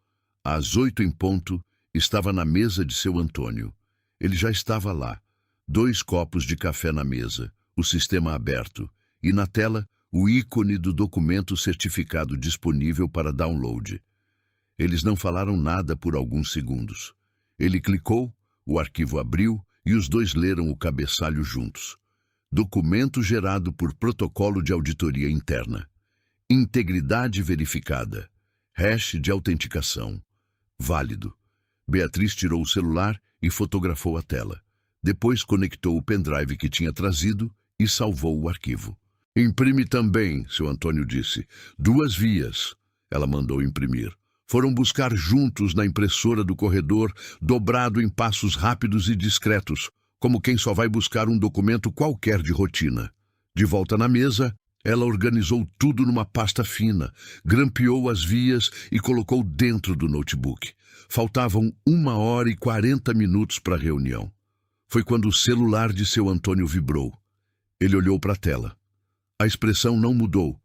Às 8 em ponto, estava na mesa de seu Antônio. Ele já estava lá. 2 copos de café na mesa, o sistema aberto, e na tela, o ícone do documento certificado disponível para download. Eles não falaram nada por alguns segundos. Ele clicou, o arquivo abriu e os 2 leram o cabeçalho juntos. Documento gerado por protocolo de auditoria interna. Integridade verificada. Hash de autenticação. Válido. Beatriz tirou o celular e fotografou a tela. Depois conectou o pendrive que tinha trazido e salvou o arquivo. Imprime também, seu Antônio disse. 2 vias. Ela mandou imprimir. Foram buscar juntos na impressora do corredor, dobrado em passos rápidos e discretos, como quem só vai buscar um documento qualquer de rotina. De volta na mesa, ela organizou tudo numa pasta fina, grampeou as vias e colocou dentro do notebook. Faltavam 1h40 para a reunião. Foi quando o celular de seu Antônio vibrou. Ele olhou para a tela. A expressão não mudou,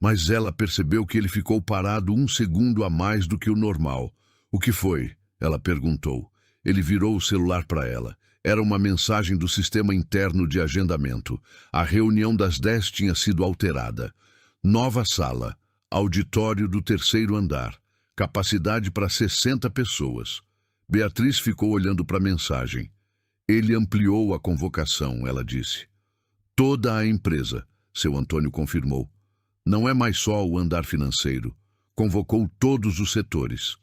mas ela percebeu que ele ficou parado 1 segundo a mais do que o normal. O que foi? Ela perguntou. Ele virou o celular para ela. Era uma mensagem do sistema interno de agendamento. A reunião das 10 tinha sido alterada. Nova sala, auditório do 3º andar, capacidade para 60 pessoas. Beatriz ficou olhando para a mensagem. Ele ampliou a convocação, ela disse. Toda a empresa, seu Antônio confirmou. Não é mais só o andar financeiro. Convocou todos os setores.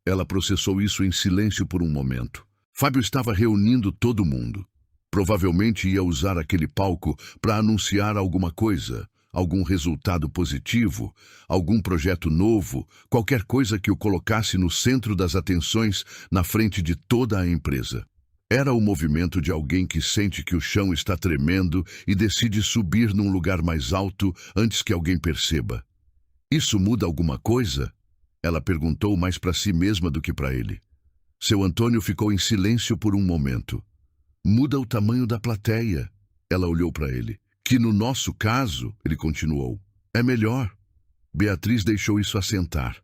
Ela processou isso em silêncio por um momento. Fábio estava reunindo todo mundo. Provavelmente ia usar aquele palco para anunciar alguma coisa, algum resultado positivo, algum projeto novo, qualquer coisa que o colocasse no centro das atenções na frente de toda a empresa. Era o movimento de alguém que sente que o chão está tremendo e decide subir num lugar mais alto antes que alguém perceba. Isso muda alguma coisa? Ela perguntou mais para si mesma do que para ele. Seu Antônio ficou em silêncio por um momento. Muda o tamanho da plateia. Ela olhou para ele. Que no nosso caso, ele continuou, é melhor. Beatriz deixou isso assentar.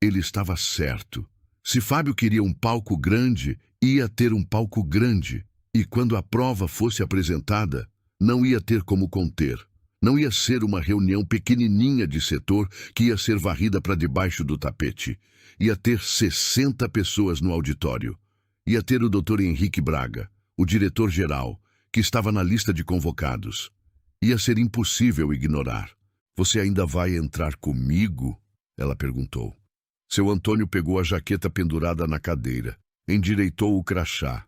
Ele estava certo. Se Fábio queria um palco grande, ia ter um palco grande. E quando a prova fosse apresentada, não ia ter como conter. Não ia ser uma reunião pequenininha de setor que ia ser varrida para debaixo do tapete. Ia ter 60 pessoas no auditório. Ia ter o Dr. Henrique Braga, o diretor-geral, que estava na lista de convocados. Ia ser impossível ignorar. "Você ainda vai entrar comigo?" ela perguntou. Seu Antônio pegou a jaqueta pendurada na cadeira, endireitou o crachá.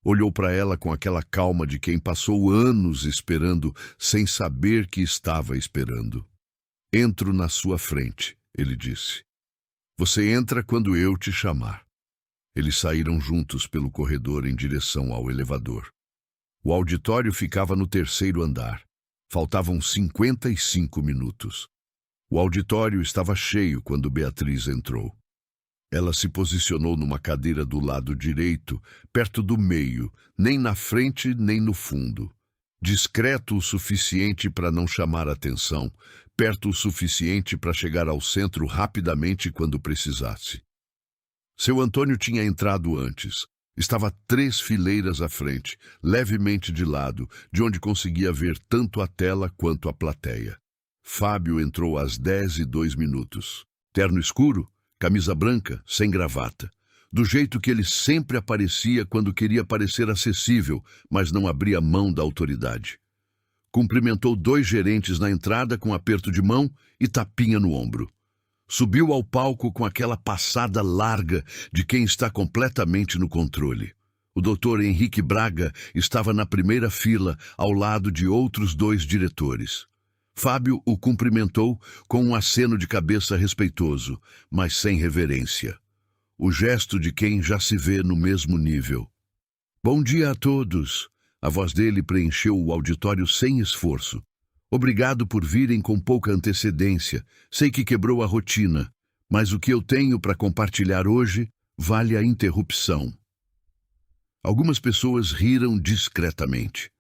Olhou para ela com aquela calma de quem passou anos esperando, sem saber que estava esperando. "Entro na sua frente", ele disse. "Você entra quando eu te chamar." Eles saíram juntos pelo corredor em direção ao elevador. O auditório ficava no 3º andar. Faltavam 55 minutos. O auditório estava cheio quando Beatriz entrou. Ela se posicionou numa cadeira do lado direito, perto do meio, nem na frente nem no fundo. Discreto o suficiente para não chamar atenção, perto o suficiente para chegar ao centro rapidamente quando precisasse. Seu Antônio tinha entrado antes. Estava 3 fileiras à frente, levemente de lado, de onde conseguia ver tanto a tela quanto a plateia. Fábio entrou às 10:02. Terno escuro, camisa branca, sem gravata. Do jeito que ele sempre aparecia quando queria parecer acessível, mas não abria mão da autoridade. Cumprimentou 2 gerentes na entrada com aperto de mão e tapinha no ombro. Subiu ao palco com aquela passada larga de quem está completamente no controle. O Dr. Henrique Braga estava na primeira fila, ao lado de outros 2 diretores. Fábio o cumprimentou com um aceno de cabeça respeitoso, mas sem reverência. O gesto de quem já se vê no mesmo nível. "Bom dia a todos." A voz dele preencheu o auditório sem esforço. "Obrigado por virem com pouca antecedência. Sei que quebrou a rotina, mas o que eu tenho para compartilhar hoje vale a interrupção." Algumas pessoas riram discretamente.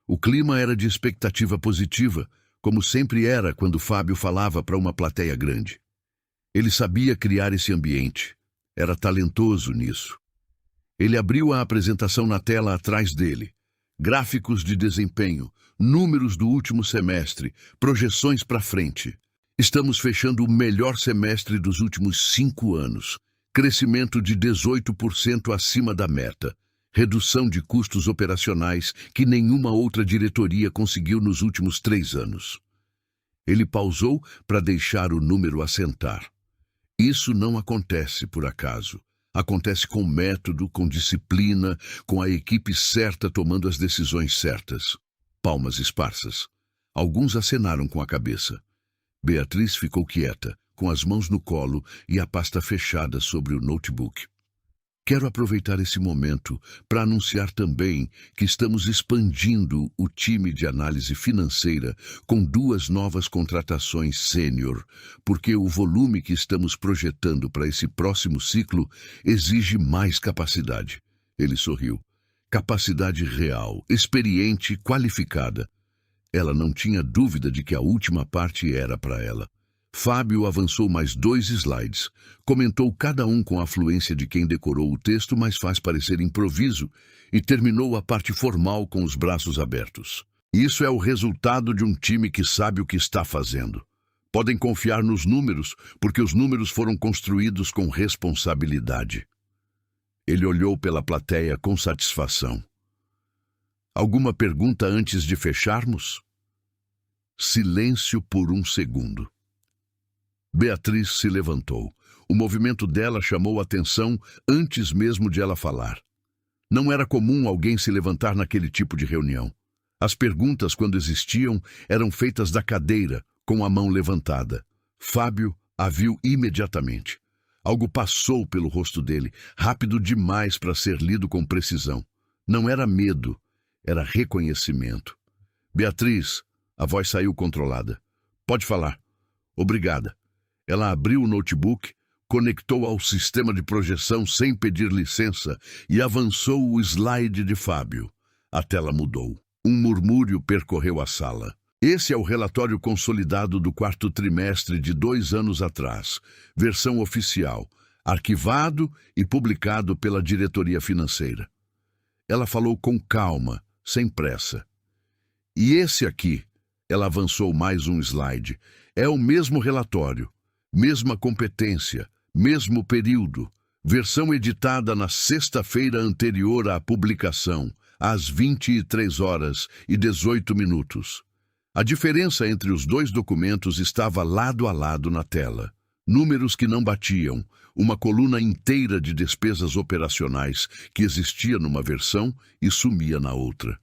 O clima era de expectativa positiva, como sempre era quando Fábio falava para uma plateia grande. Ele sabia criar esse ambiente. Era talentoso nisso. Ele abriu a apresentação na tela atrás dele. Gráficos de desempenho, números do último semestre, projeções para frente. "Estamos fechando o melhor semestre dos últimos 5 anos. Crescimento de 18% acima da meta. Redução de custos operacionais que nenhuma outra diretoria conseguiu nos últimos 3 anos. Ele pausou para deixar o número assentar. Isso não acontece por acaso. Acontece com método, com disciplina, com a equipe certa tomando as decisões certas. Palmas esparsas. Alguns acenaram com a cabeça. Beatriz ficou quieta, com as mãos no colo e a pasta fechada sobre o notebook. "Quero aproveitar esse momento para anunciar também que estamos expandindo o time de análise financeira com 2 novas contratações sênior, porque o volume que estamos projetando para esse próximo ciclo exige mais capacidade." Ele sorriu. Capacidade real, experiente, qualificada. Ela não tinha dúvida de que a última parte era para ela. Fábio avançou mais 2 slides. Comentou cada um com a fluência de quem decorou o texto, mas faz parecer improviso, e terminou a parte formal com os braços abertos. "Isso é o resultado de um time que sabe o que está fazendo. Podem confiar nos números, porque os números foram construídos com responsabilidade." Ele olhou pela plateia com satisfação. "Alguma pergunta antes de fecharmos?" Silêncio por 1 segundo. Beatriz se levantou. O movimento dela chamou a atenção antes mesmo de ela falar. Não era comum alguém se levantar naquele tipo de reunião. As perguntas, quando existiam, eram feitas da cadeira, com a mão levantada. Fábio a viu imediatamente. Algo passou pelo rosto dele, rápido demais para ser lido com precisão. Não era medo, era reconhecimento. "Beatriz", a voz saiu controlada. "Pode falar." "Obrigada." Ela abriu o notebook, conectou ao sistema de projeção sem pedir licença e avançou o slide de Fábio. A tela mudou. Um murmúrio percorreu a sala. Esse é o relatório consolidado do quarto trimestre de 2 anos atrás, versão oficial, arquivado e publicado pela diretoria financeira. Ela falou com calma, sem pressa. E esse aqui, ela avançou mais um slide, é o mesmo relatório, mesma competência, mesmo período, versão editada na sexta-feira anterior à publicação, às 23h18. A diferença entre os dois documentos estava lado a lado na tela. Números que não batiam, uma coluna inteira de despesas operacionais que existia numa versão e sumia na outra.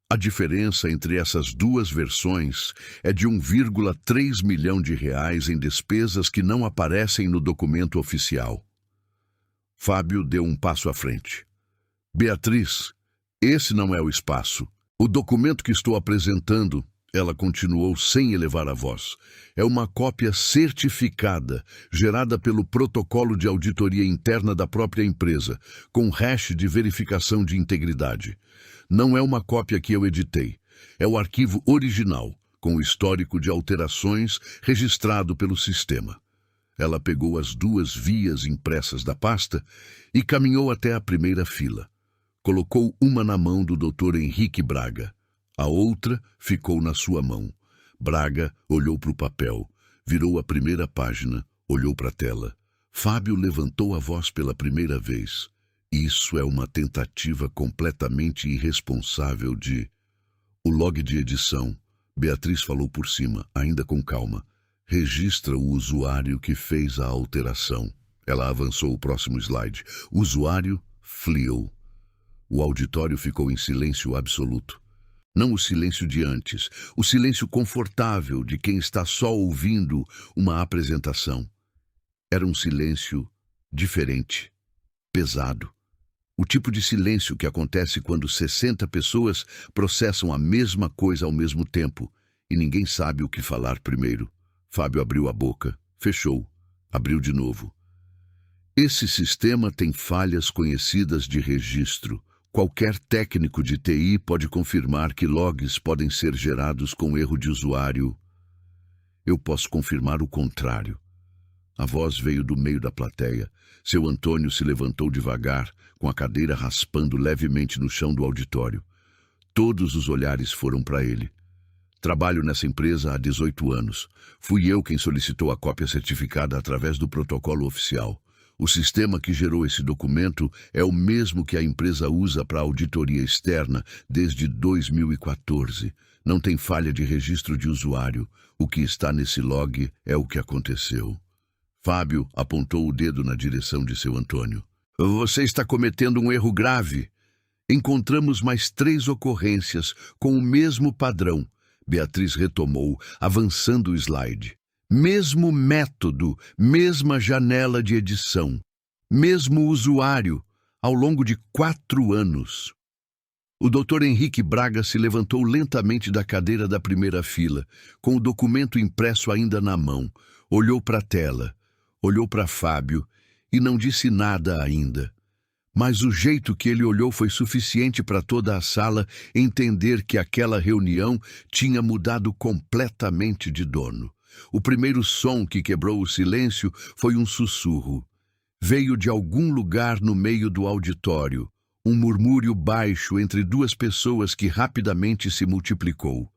A diferença entre essas duas versões é de 1,3 milhão de reais em despesas que não aparecem no documento oficial. Fábio deu um passo à frente. Beatriz, esse não é o espaço. O documento que estou apresentando, ela continuou sem elevar a voz, é uma cópia certificada, gerada pelo protocolo de auditoria interna da própria empresa, com hash de verificação de integridade. Não é uma cópia que eu editei, é o arquivo original, com o histórico de alterações registrado pelo sistema. Ela pegou as duas vias impressas da pasta e caminhou até a primeira fila. Colocou uma na mão do Dr. Henrique Braga. A outra ficou na sua mão. Braga olhou para o papel, virou a primeira página, olhou para a tela. Fábio levantou a voz pela primeira vez. Isso é uma tentativa completamente irresponsável de... O log de edição. Beatriz falou por cima, ainda com calma. Registra o usuário que fez a alteração. Ela avançou o próximo slide. Usuário Flio. O auditório ficou em silêncio absoluto. Não o silêncio de antes, o silêncio confortável de quem está só ouvindo uma apresentação. Era um silêncio diferente, pesado. O tipo de silêncio que acontece quando 60 pessoas processam a mesma coisa ao mesmo tempo e ninguém sabe o que falar primeiro. Fábio abriu a boca, fechou, abriu de novo. Esse sistema tem falhas conhecidas de registro. Qualquer técnico de TI pode confirmar que logs podem ser gerados com erro de usuário. Eu posso confirmar o contrário. A voz veio do meio da plateia. Seu Antônio se levantou devagar, com a cadeira raspando levemente no chão do auditório. Todos os olhares foram para ele. Trabalho nessa empresa há 18 anos. Fui eu quem solicitou a cópia certificada através do protocolo oficial. O sistema que gerou esse documento é o mesmo que a empresa usa para auditoria externa desde 2014. Não tem falha de registro de usuário. O que está nesse log é o que aconteceu. Fábio apontou o dedo na direção de seu Antônio. Você está cometendo um erro grave. Encontramos mais 3 ocorrências com o mesmo padrão. Beatriz retomou, avançando o slide. Mesmo método, mesma janela de edição, mesmo usuário, ao longo de 4 anos. O Dr. Henrique Braga se levantou lentamente da cadeira da primeira fila, com o documento impresso ainda na mão, olhou para a tela, olhou para Fábio e não disse nada ainda. Mas o jeito que ele olhou foi suficiente para toda a sala entender que aquela reunião tinha mudado completamente de dono. O primeiro som que quebrou o silêncio foi um sussurro. Veio de algum lugar no meio do auditório, um murmúrio baixo entre 2 pessoas que rapidamente se multiplicou.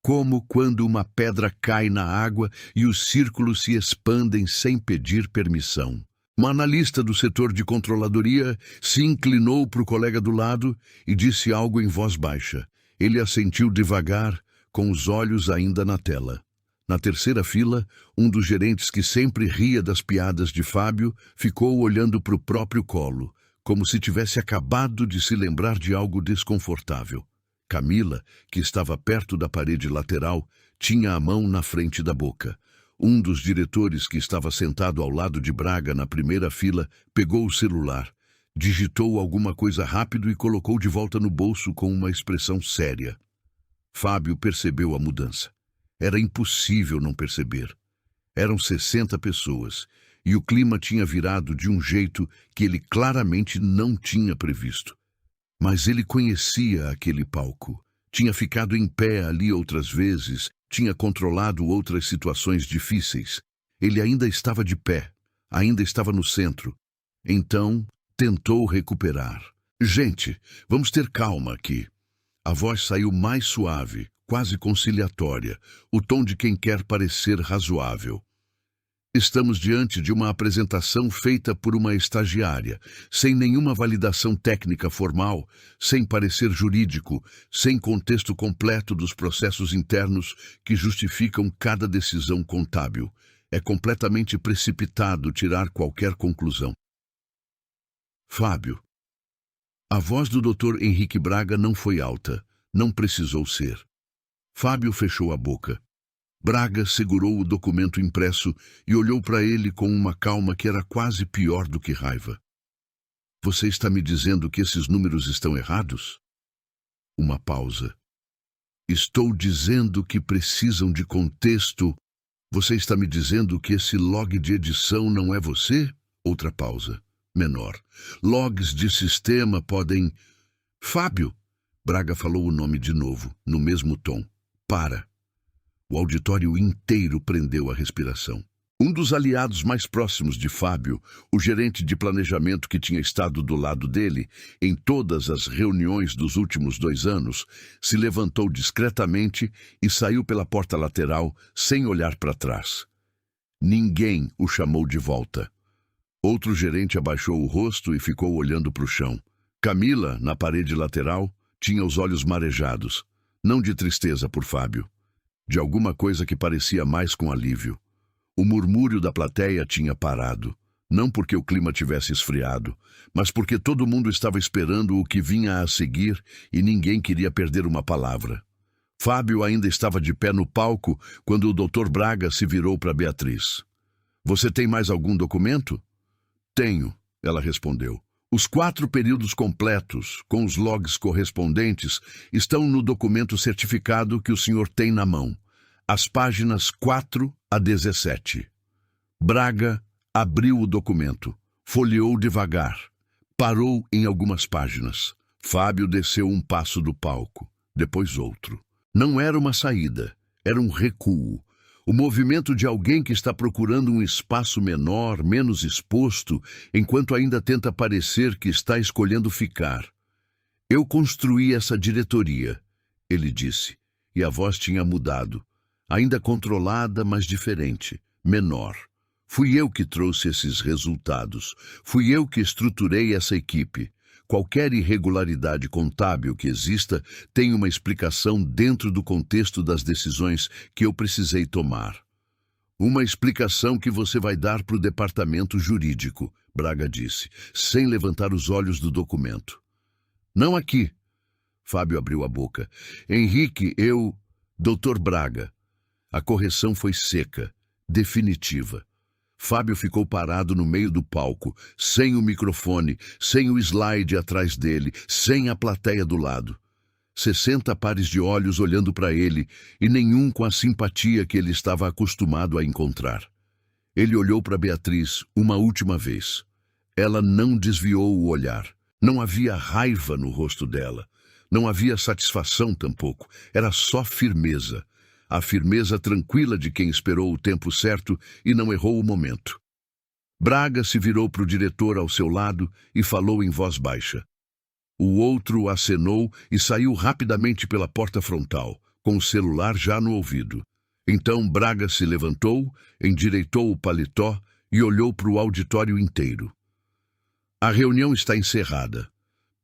Como quando uma pedra cai na água e os círculos se expandem sem pedir permissão. Uma analista do setor de controladoria se inclinou para o colega do lado e disse algo em voz baixa. Ele assentiu devagar, com os olhos ainda na tela. Na terceira fila, um dos gerentes que sempre ria das piadas de Fábio ficou olhando para o próprio colo, como se tivesse acabado de se lembrar de algo desconfortável. Camila, que estava perto da parede lateral, tinha a mão na frente da boca. Um dos diretores que estava sentado ao lado de Braga na primeira fila pegou o celular, digitou alguma coisa rápido e colocou de volta no bolso com uma expressão séria. Fábio percebeu a mudança. Era impossível não perceber. Eram 60 pessoas, e o clima tinha virado de um jeito que ele claramente não tinha previsto. Mas ele conhecia aquele palco. Tinha ficado em pé ali outras vezes, tinha controlado outras situações difíceis. Ele ainda estava de pé, ainda estava no centro. Então, tentou recuperar. Gente, vamos ter calma aqui. A voz saiu mais suave, quase conciliatória, o tom de quem quer parecer razoável. Estamos diante de uma apresentação feita por uma estagiária, sem nenhuma validação técnica formal, sem parecer jurídico, sem contexto completo dos processos internos que justificam cada decisão contábil. É completamente precipitado tirar qualquer conclusão. Fábio. A voz do Dr. Henrique Braga não foi alta, não precisou ser. Fábio fechou a boca. Braga segurou o documento impresso e olhou para ele com uma calma que era quase pior do que raiva. Você está me dizendo que esses números estão errados? Uma pausa. Estou dizendo que precisam de contexto. Você está me dizendo que esse log de edição não é você? Outra pausa. Menor. Logs de sistema podem... Fábio! Braga falou o nome de novo, no mesmo tom. Para. O auditório inteiro prendeu a respiração. Um dos aliados mais próximos de Fábio, o gerente de planejamento que tinha estado do lado dele em todas as reuniões dos últimos 2 anos, se levantou discretamente e saiu pela porta lateral sem olhar para trás. Ninguém o chamou de volta. Outro gerente abaixou o rosto e ficou olhando para o chão. Camila, na parede lateral, tinha os olhos marejados, não de tristeza por Fábio, de alguma coisa que parecia mais com alívio. O murmúrio da plateia tinha parado, não porque o clima tivesse esfriado, mas porque todo mundo estava esperando o que vinha a seguir e ninguém queria perder uma palavra. Fábio ainda estava de pé no palco quando o Dr. Braga se virou para Beatriz. Você tem mais algum documento? Tenho, ela respondeu. Os 4 períodos completos, com os logs correspondentes, estão no documento certificado que o senhor tem na mão. As páginas 4 a 17. Braga abriu o documento, folheou devagar, parou em algumas páginas. Fábio desceu um passo do palco, depois outro. Não era uma saída, era um recuo. O movimento de alguém que está procurando um espaço menor, menos exposto, enquanto ainda tenta parecer que está escolhendo ficar. Eu construí essa diretoria, ele disse, e a voz tinha mudado. Ainda controlada, mas diferente, menor. Fui eu que trouxe esses resultados. Fui eu que estruturei essa equipe. Qualquer irregularidade contábil que exista tem uma explicação dentro do contexto das decisões que eu precisei tomar. Uma explicação que você vai dar para o departamento jurídico, Braga disse, sem levantar os olhos do documento. Não aqui. Fábio abriu a boca. Henrique, Dr. Braga. A correção foi seca, definitiva. Fábio ficou parado no meio do palco, sem o microfone, sem o slide atrás dele, sem a plateia do lado. 60 pares de olhos olhando para ele, e nenhum com a simpatia que ele estava acostumado a encontrar. Ele olhou para Beatriz uma última vez. Ela não desviou o olhar. Não havia raiva no rosto dela. Não havia satisfação tampouco. Era só firmeza. A firmeza tranquila de quem esperou o tempo certo e não errou o momento. Braga se virou para o diretor ao seu lado e falou em voz baixa. O outro acenou e saiu rapidamente pela porta frontal, com o celular já no ouvido. Então Braga se levantou, endireitou o paletó e olhou para o auditório inteiro. A reunião está encerrada.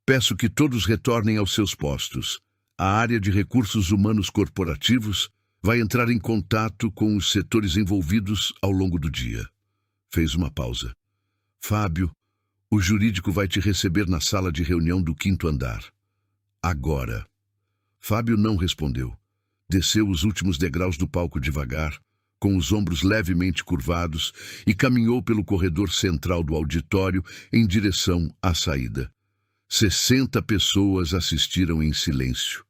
Peço que todos retornem aos seus postos. A área de recursos humanos corporativos vai entrar em contato com os setores envolvidos ao longo do dia. Fez uma pausa. Fábio, o jurídico vai te receber na sala de reunião do 5º andar. Agora. Fábio não respondeu. Desceu os últimos degraus do palco devagar, com os ombros levemente curvados, e caminhou pelo corredor central do auditório em direção à saída. 60 pessoas assistiram em silêncio.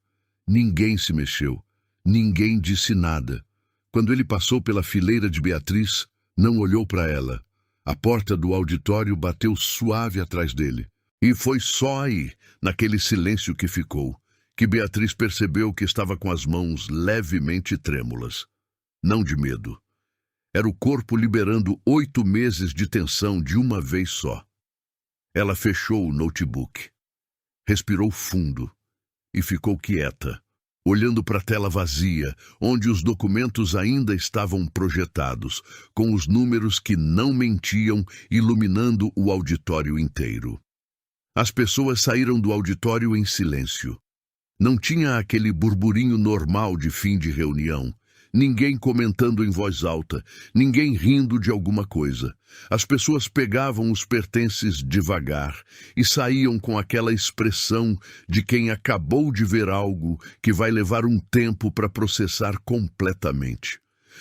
Ninguém se mexeu. Ninguém disse nada. Quando ele passou pela fileira de Beatriz, não olhou para ela. A porta do auditório bateu suave atrás dele. E foi só aí, naquele silêncio que ficou, que Beatriz percebeu que estava com as mãos levemente trêmulas. Não de medo. Era o corpo liberando 8 meses de tensão de uma vez só. Ela fechou o notebook, respirou fundo e ficou quieta, olhando para a tela vazia, onde os documentos ainda estavam projetados, com os números que não mentiam iluminando o auditório inteiro. As pessoas saíram do auditório em silêncio. Não tinha aquele burburinho normal de fim de reunião. Ninguém comentando em voz alta, ninguém rindo de alguma coisa. As pessoas pegavam os pertences devagar e saíam com aquela expressão de quem acabou de ver algo que vai levar um tempo para processar completamente.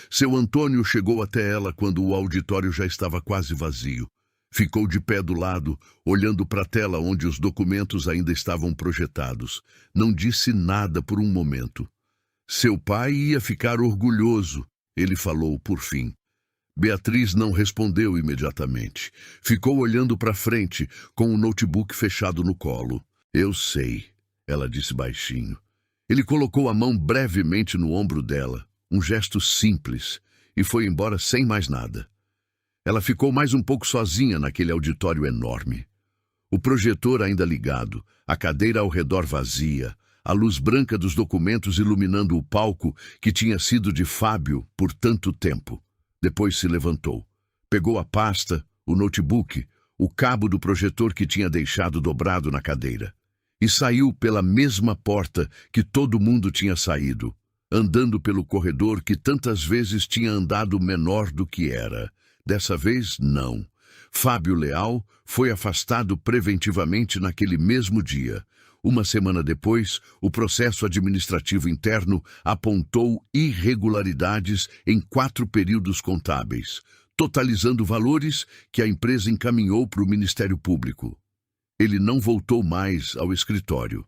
Seu Antônio chegou até ela quando o auditório já estava quase vazio. Ficou de pé do lado, olhando para a tela onde os documentos ainda estavam projetados. Não disse nada por um momento. Seu pai ia ficar orgulhoso, ele falou por fim. Beatriz não respondeu imediatamente. Ficou olhando para frente, com o notebook fechado no colo. Eu sei, ela disse baixinho. Ele colocou a mão brevemente no ombro dela, um gesto simples, e foi embora sem mais nada. Ela ficou mais um pouco sozinha naquele auditório enorme. O projetor ainda ligado, a cadeira ao redor vazia, a luz branca dos documentos iluminando o palco que tinha sido de Fábio por tanto tempo. Depois se levantou. Pegou a pasta, o notebook, o cabo do projetor que tinha deixado dobrado na cadeira. E saiu pela mesma porta que todo mundo tinha saído, andando pelo corredor que tantas vezes tinha andado menor do que era. Dessa vez, não. Fábio Leal foi afastado preventivamente naquele mesmo dia. Uma semana depois, o processo administrativo interno apontou irregularidades em 4 períodos contábeis, totalizando valores que a empresa encaminhou para o Ministério Público. Ele não voltou mais ao escritório.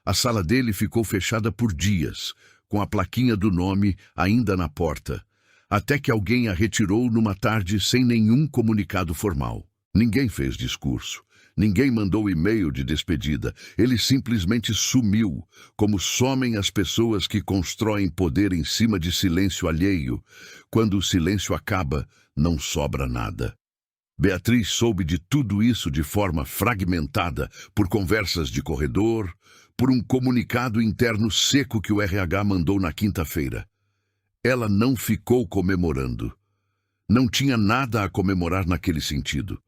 A sala dele ficou fechada por dias, com a plaquinha do nome ainda na porta, até que alguém a retirou numa tarde sem nenhum comunicado formal. Ninguém fez discurso, ninguém mandou e-mail de despedida, ele simplesmente sumiu, como somem as pessoas que constroem poder em cima de silêncio alheio. Quando o silêncio acaba, não sobra nada. Beatriz soube de tudo isso de forma fragmentada, por conversas de corredor, por um comunicado interno seco que o RH mandou na quinta-feira. Ela não ficou comemorando. Não tinha nada a comemorar naquele sentido.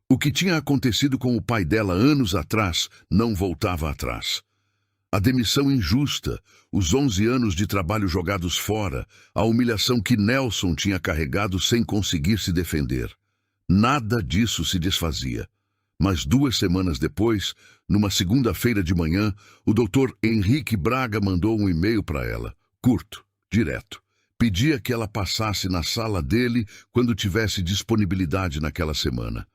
O que tinha acontecido com o pai dela anos atrás não voltava atrás. A demissão injusta, os 11 anos de trabalho jogados fora, a humilhação que Nelson tinha carregado sem conseguir se defender. Nada disso se desfazia. Mas 2 semanas depois, numa segunda-feira de manhã, o Dr. Henrique Braga mandou um e-mail para ela, curto, direto. Pedia que ela passasse na sala dele quando tivesse disponibilidade naquela semana.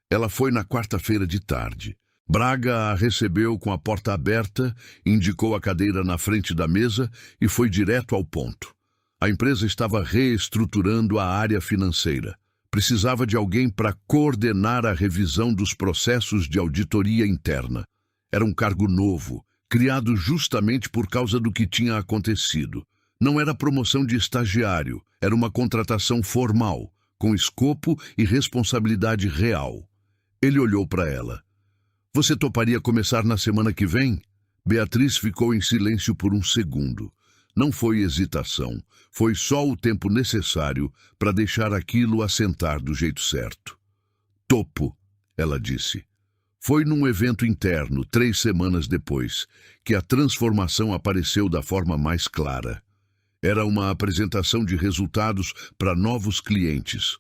Ela foi na quarta-feira de tarde. Braga a recebeu com a porta aberta, indicou a cadeira na frente da mesa e foi direto ao ponto. A empresa estava reestruturando a área financeira. Precisava de alguém para coordenar a revisão dos processos de auditoria interna. Era um cargo novo, criado justamente por causa do que tinha acontecido. Não era promoção de estagiário, era uma contratação formal, com escopo e responsabilidade real. Ele olhou para ela. Você toparia começar na semana que vem? Beatriz ficou em silêncio por um segundo. Não foi hesitação, foi só o tempo necessário para deixar aquilo assentar do jeito certo. Topo, ela disse. Foi num evento interno, 3 semanas depois, que a transformação apareceu da forma mais clara. Era uma apresentação de resultados para novos clientes.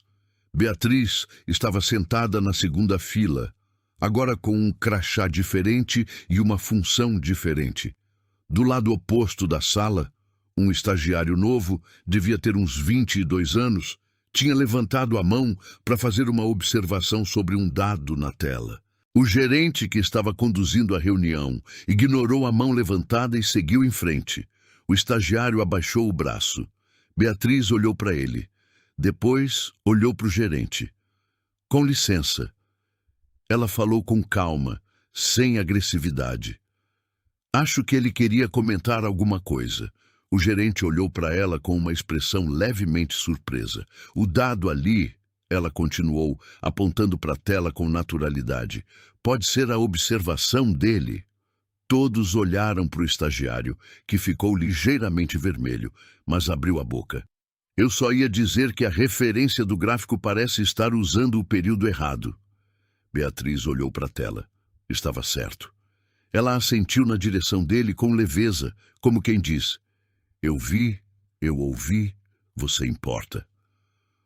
Beatriz estava sentada na segunda fila, agora com um crachá diferente e uma função diferente. Do lado oposto da sala, um estagiário novo, devia ter uns 22 anos, tinha levantado a mão para fazer uma observação sobre um dado na tela. O gerente que estava conduzindo a reunião ignorou a mão levantada e seguiu em frente. O estagiário abaixou o braço. Beatriz olhou para ele. Depois, olhou para o gerente. Com licença. Ela falou com calma, sem agressividade. Acho que ele queria comentar alguma coisa. O gerente olhou para ela com uma expressão levemente surpresa. O dado ali, ela continuou, apontando para a tela com naturalidade. Pode ser a observação dele. Todos olharam para o estagiário, que ficou ligeiramente vermelho, mas abriu a boca. Eu só ia dizer que a referência do gráfico parece estar usando o período errado. Beatriz olhou para a tela. Estava certo. Ela assentiu na direção dele com leveza, como quem diz: eu vi, eu ouvi, você importa.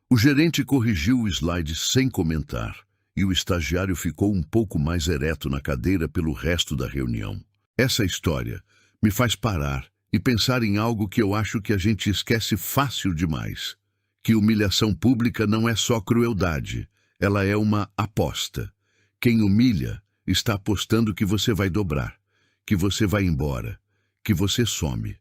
O gerente corrigiu o slide sem comentar, e o estagiário ficou um pouco mais ereto na cadeira pelo resto da reunião. Essa história me faz parar e pensar em algo que eu acho que a gente esquece fácil demais. Que humilhação pública não é só crueldade, ela é uma aposta. Quem humilha está apostando que você vai dobrar, que você vai embora, que você some.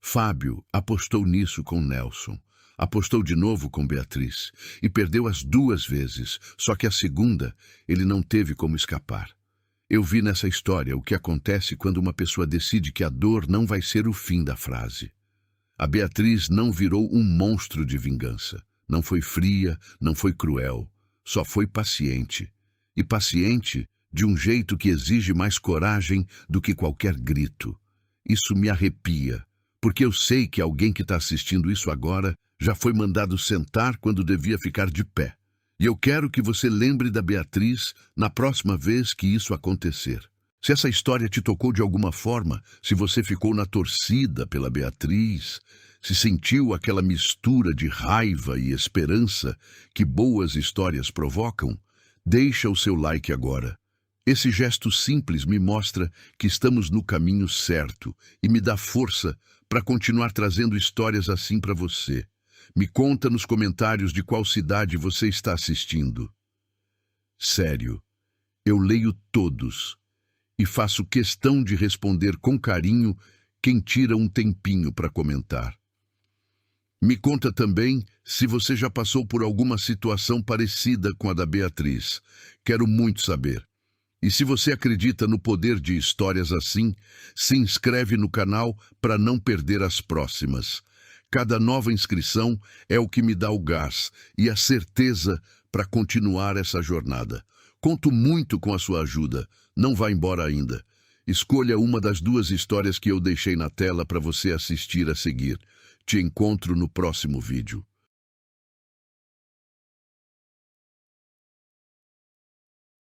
Fábio apostou nisso com Nelson. Apostou de novo com Beatriz e perdeu as 2 vezes, só que a segunda ele não teve como escapar. Eu vi nessa história o que acontece quando uma pessoa decide que a dor não vai ser o fim da frase. A Beatriz não virou um monstro de vingança. Não foi fria, não foi cruel, só foi paciente. E paciente de um jeito que exige mais coragem do que qualquer grito. Isso me arrepia, porque eu sei que alguém que está assistindo isso agora já foi mandado sentar quando devia ficar de pé. E eu quero que você lembre da Beatriz na próxima vez que isso acontecer. Se essa história te tocou de alguma forma, se você ficou na torcida pela Beatriz, se sentiu aquela mistura de raiva e esperança que boas histórias provocam, deixa o seu like agora. Esse gesto simples me mostra que estamos no caminho certo e me dá força para continuar trazendo histórias assim para você. Me conta nos comentários de qual cidade você está assistindo. Sério, eu leio todos e faço questão de responder com carinho quem tira um tempinho para comentar. Me conta também se você já passou por alguma situação parecida com a da Beatriz. Quero muito saber. E se você acredita no poder de histórias assim, se inscreve no canal para não perder as próximas. Cada nova inscrição é o que me dá o gás e a certeza para continuar essa jornada. Conto muito com a sua ajuda. Não vá embora ainda. Escolha uma das 2 histórias que eu deixei na tela para você assistir a seguir. Te encontro no próximo vídeo.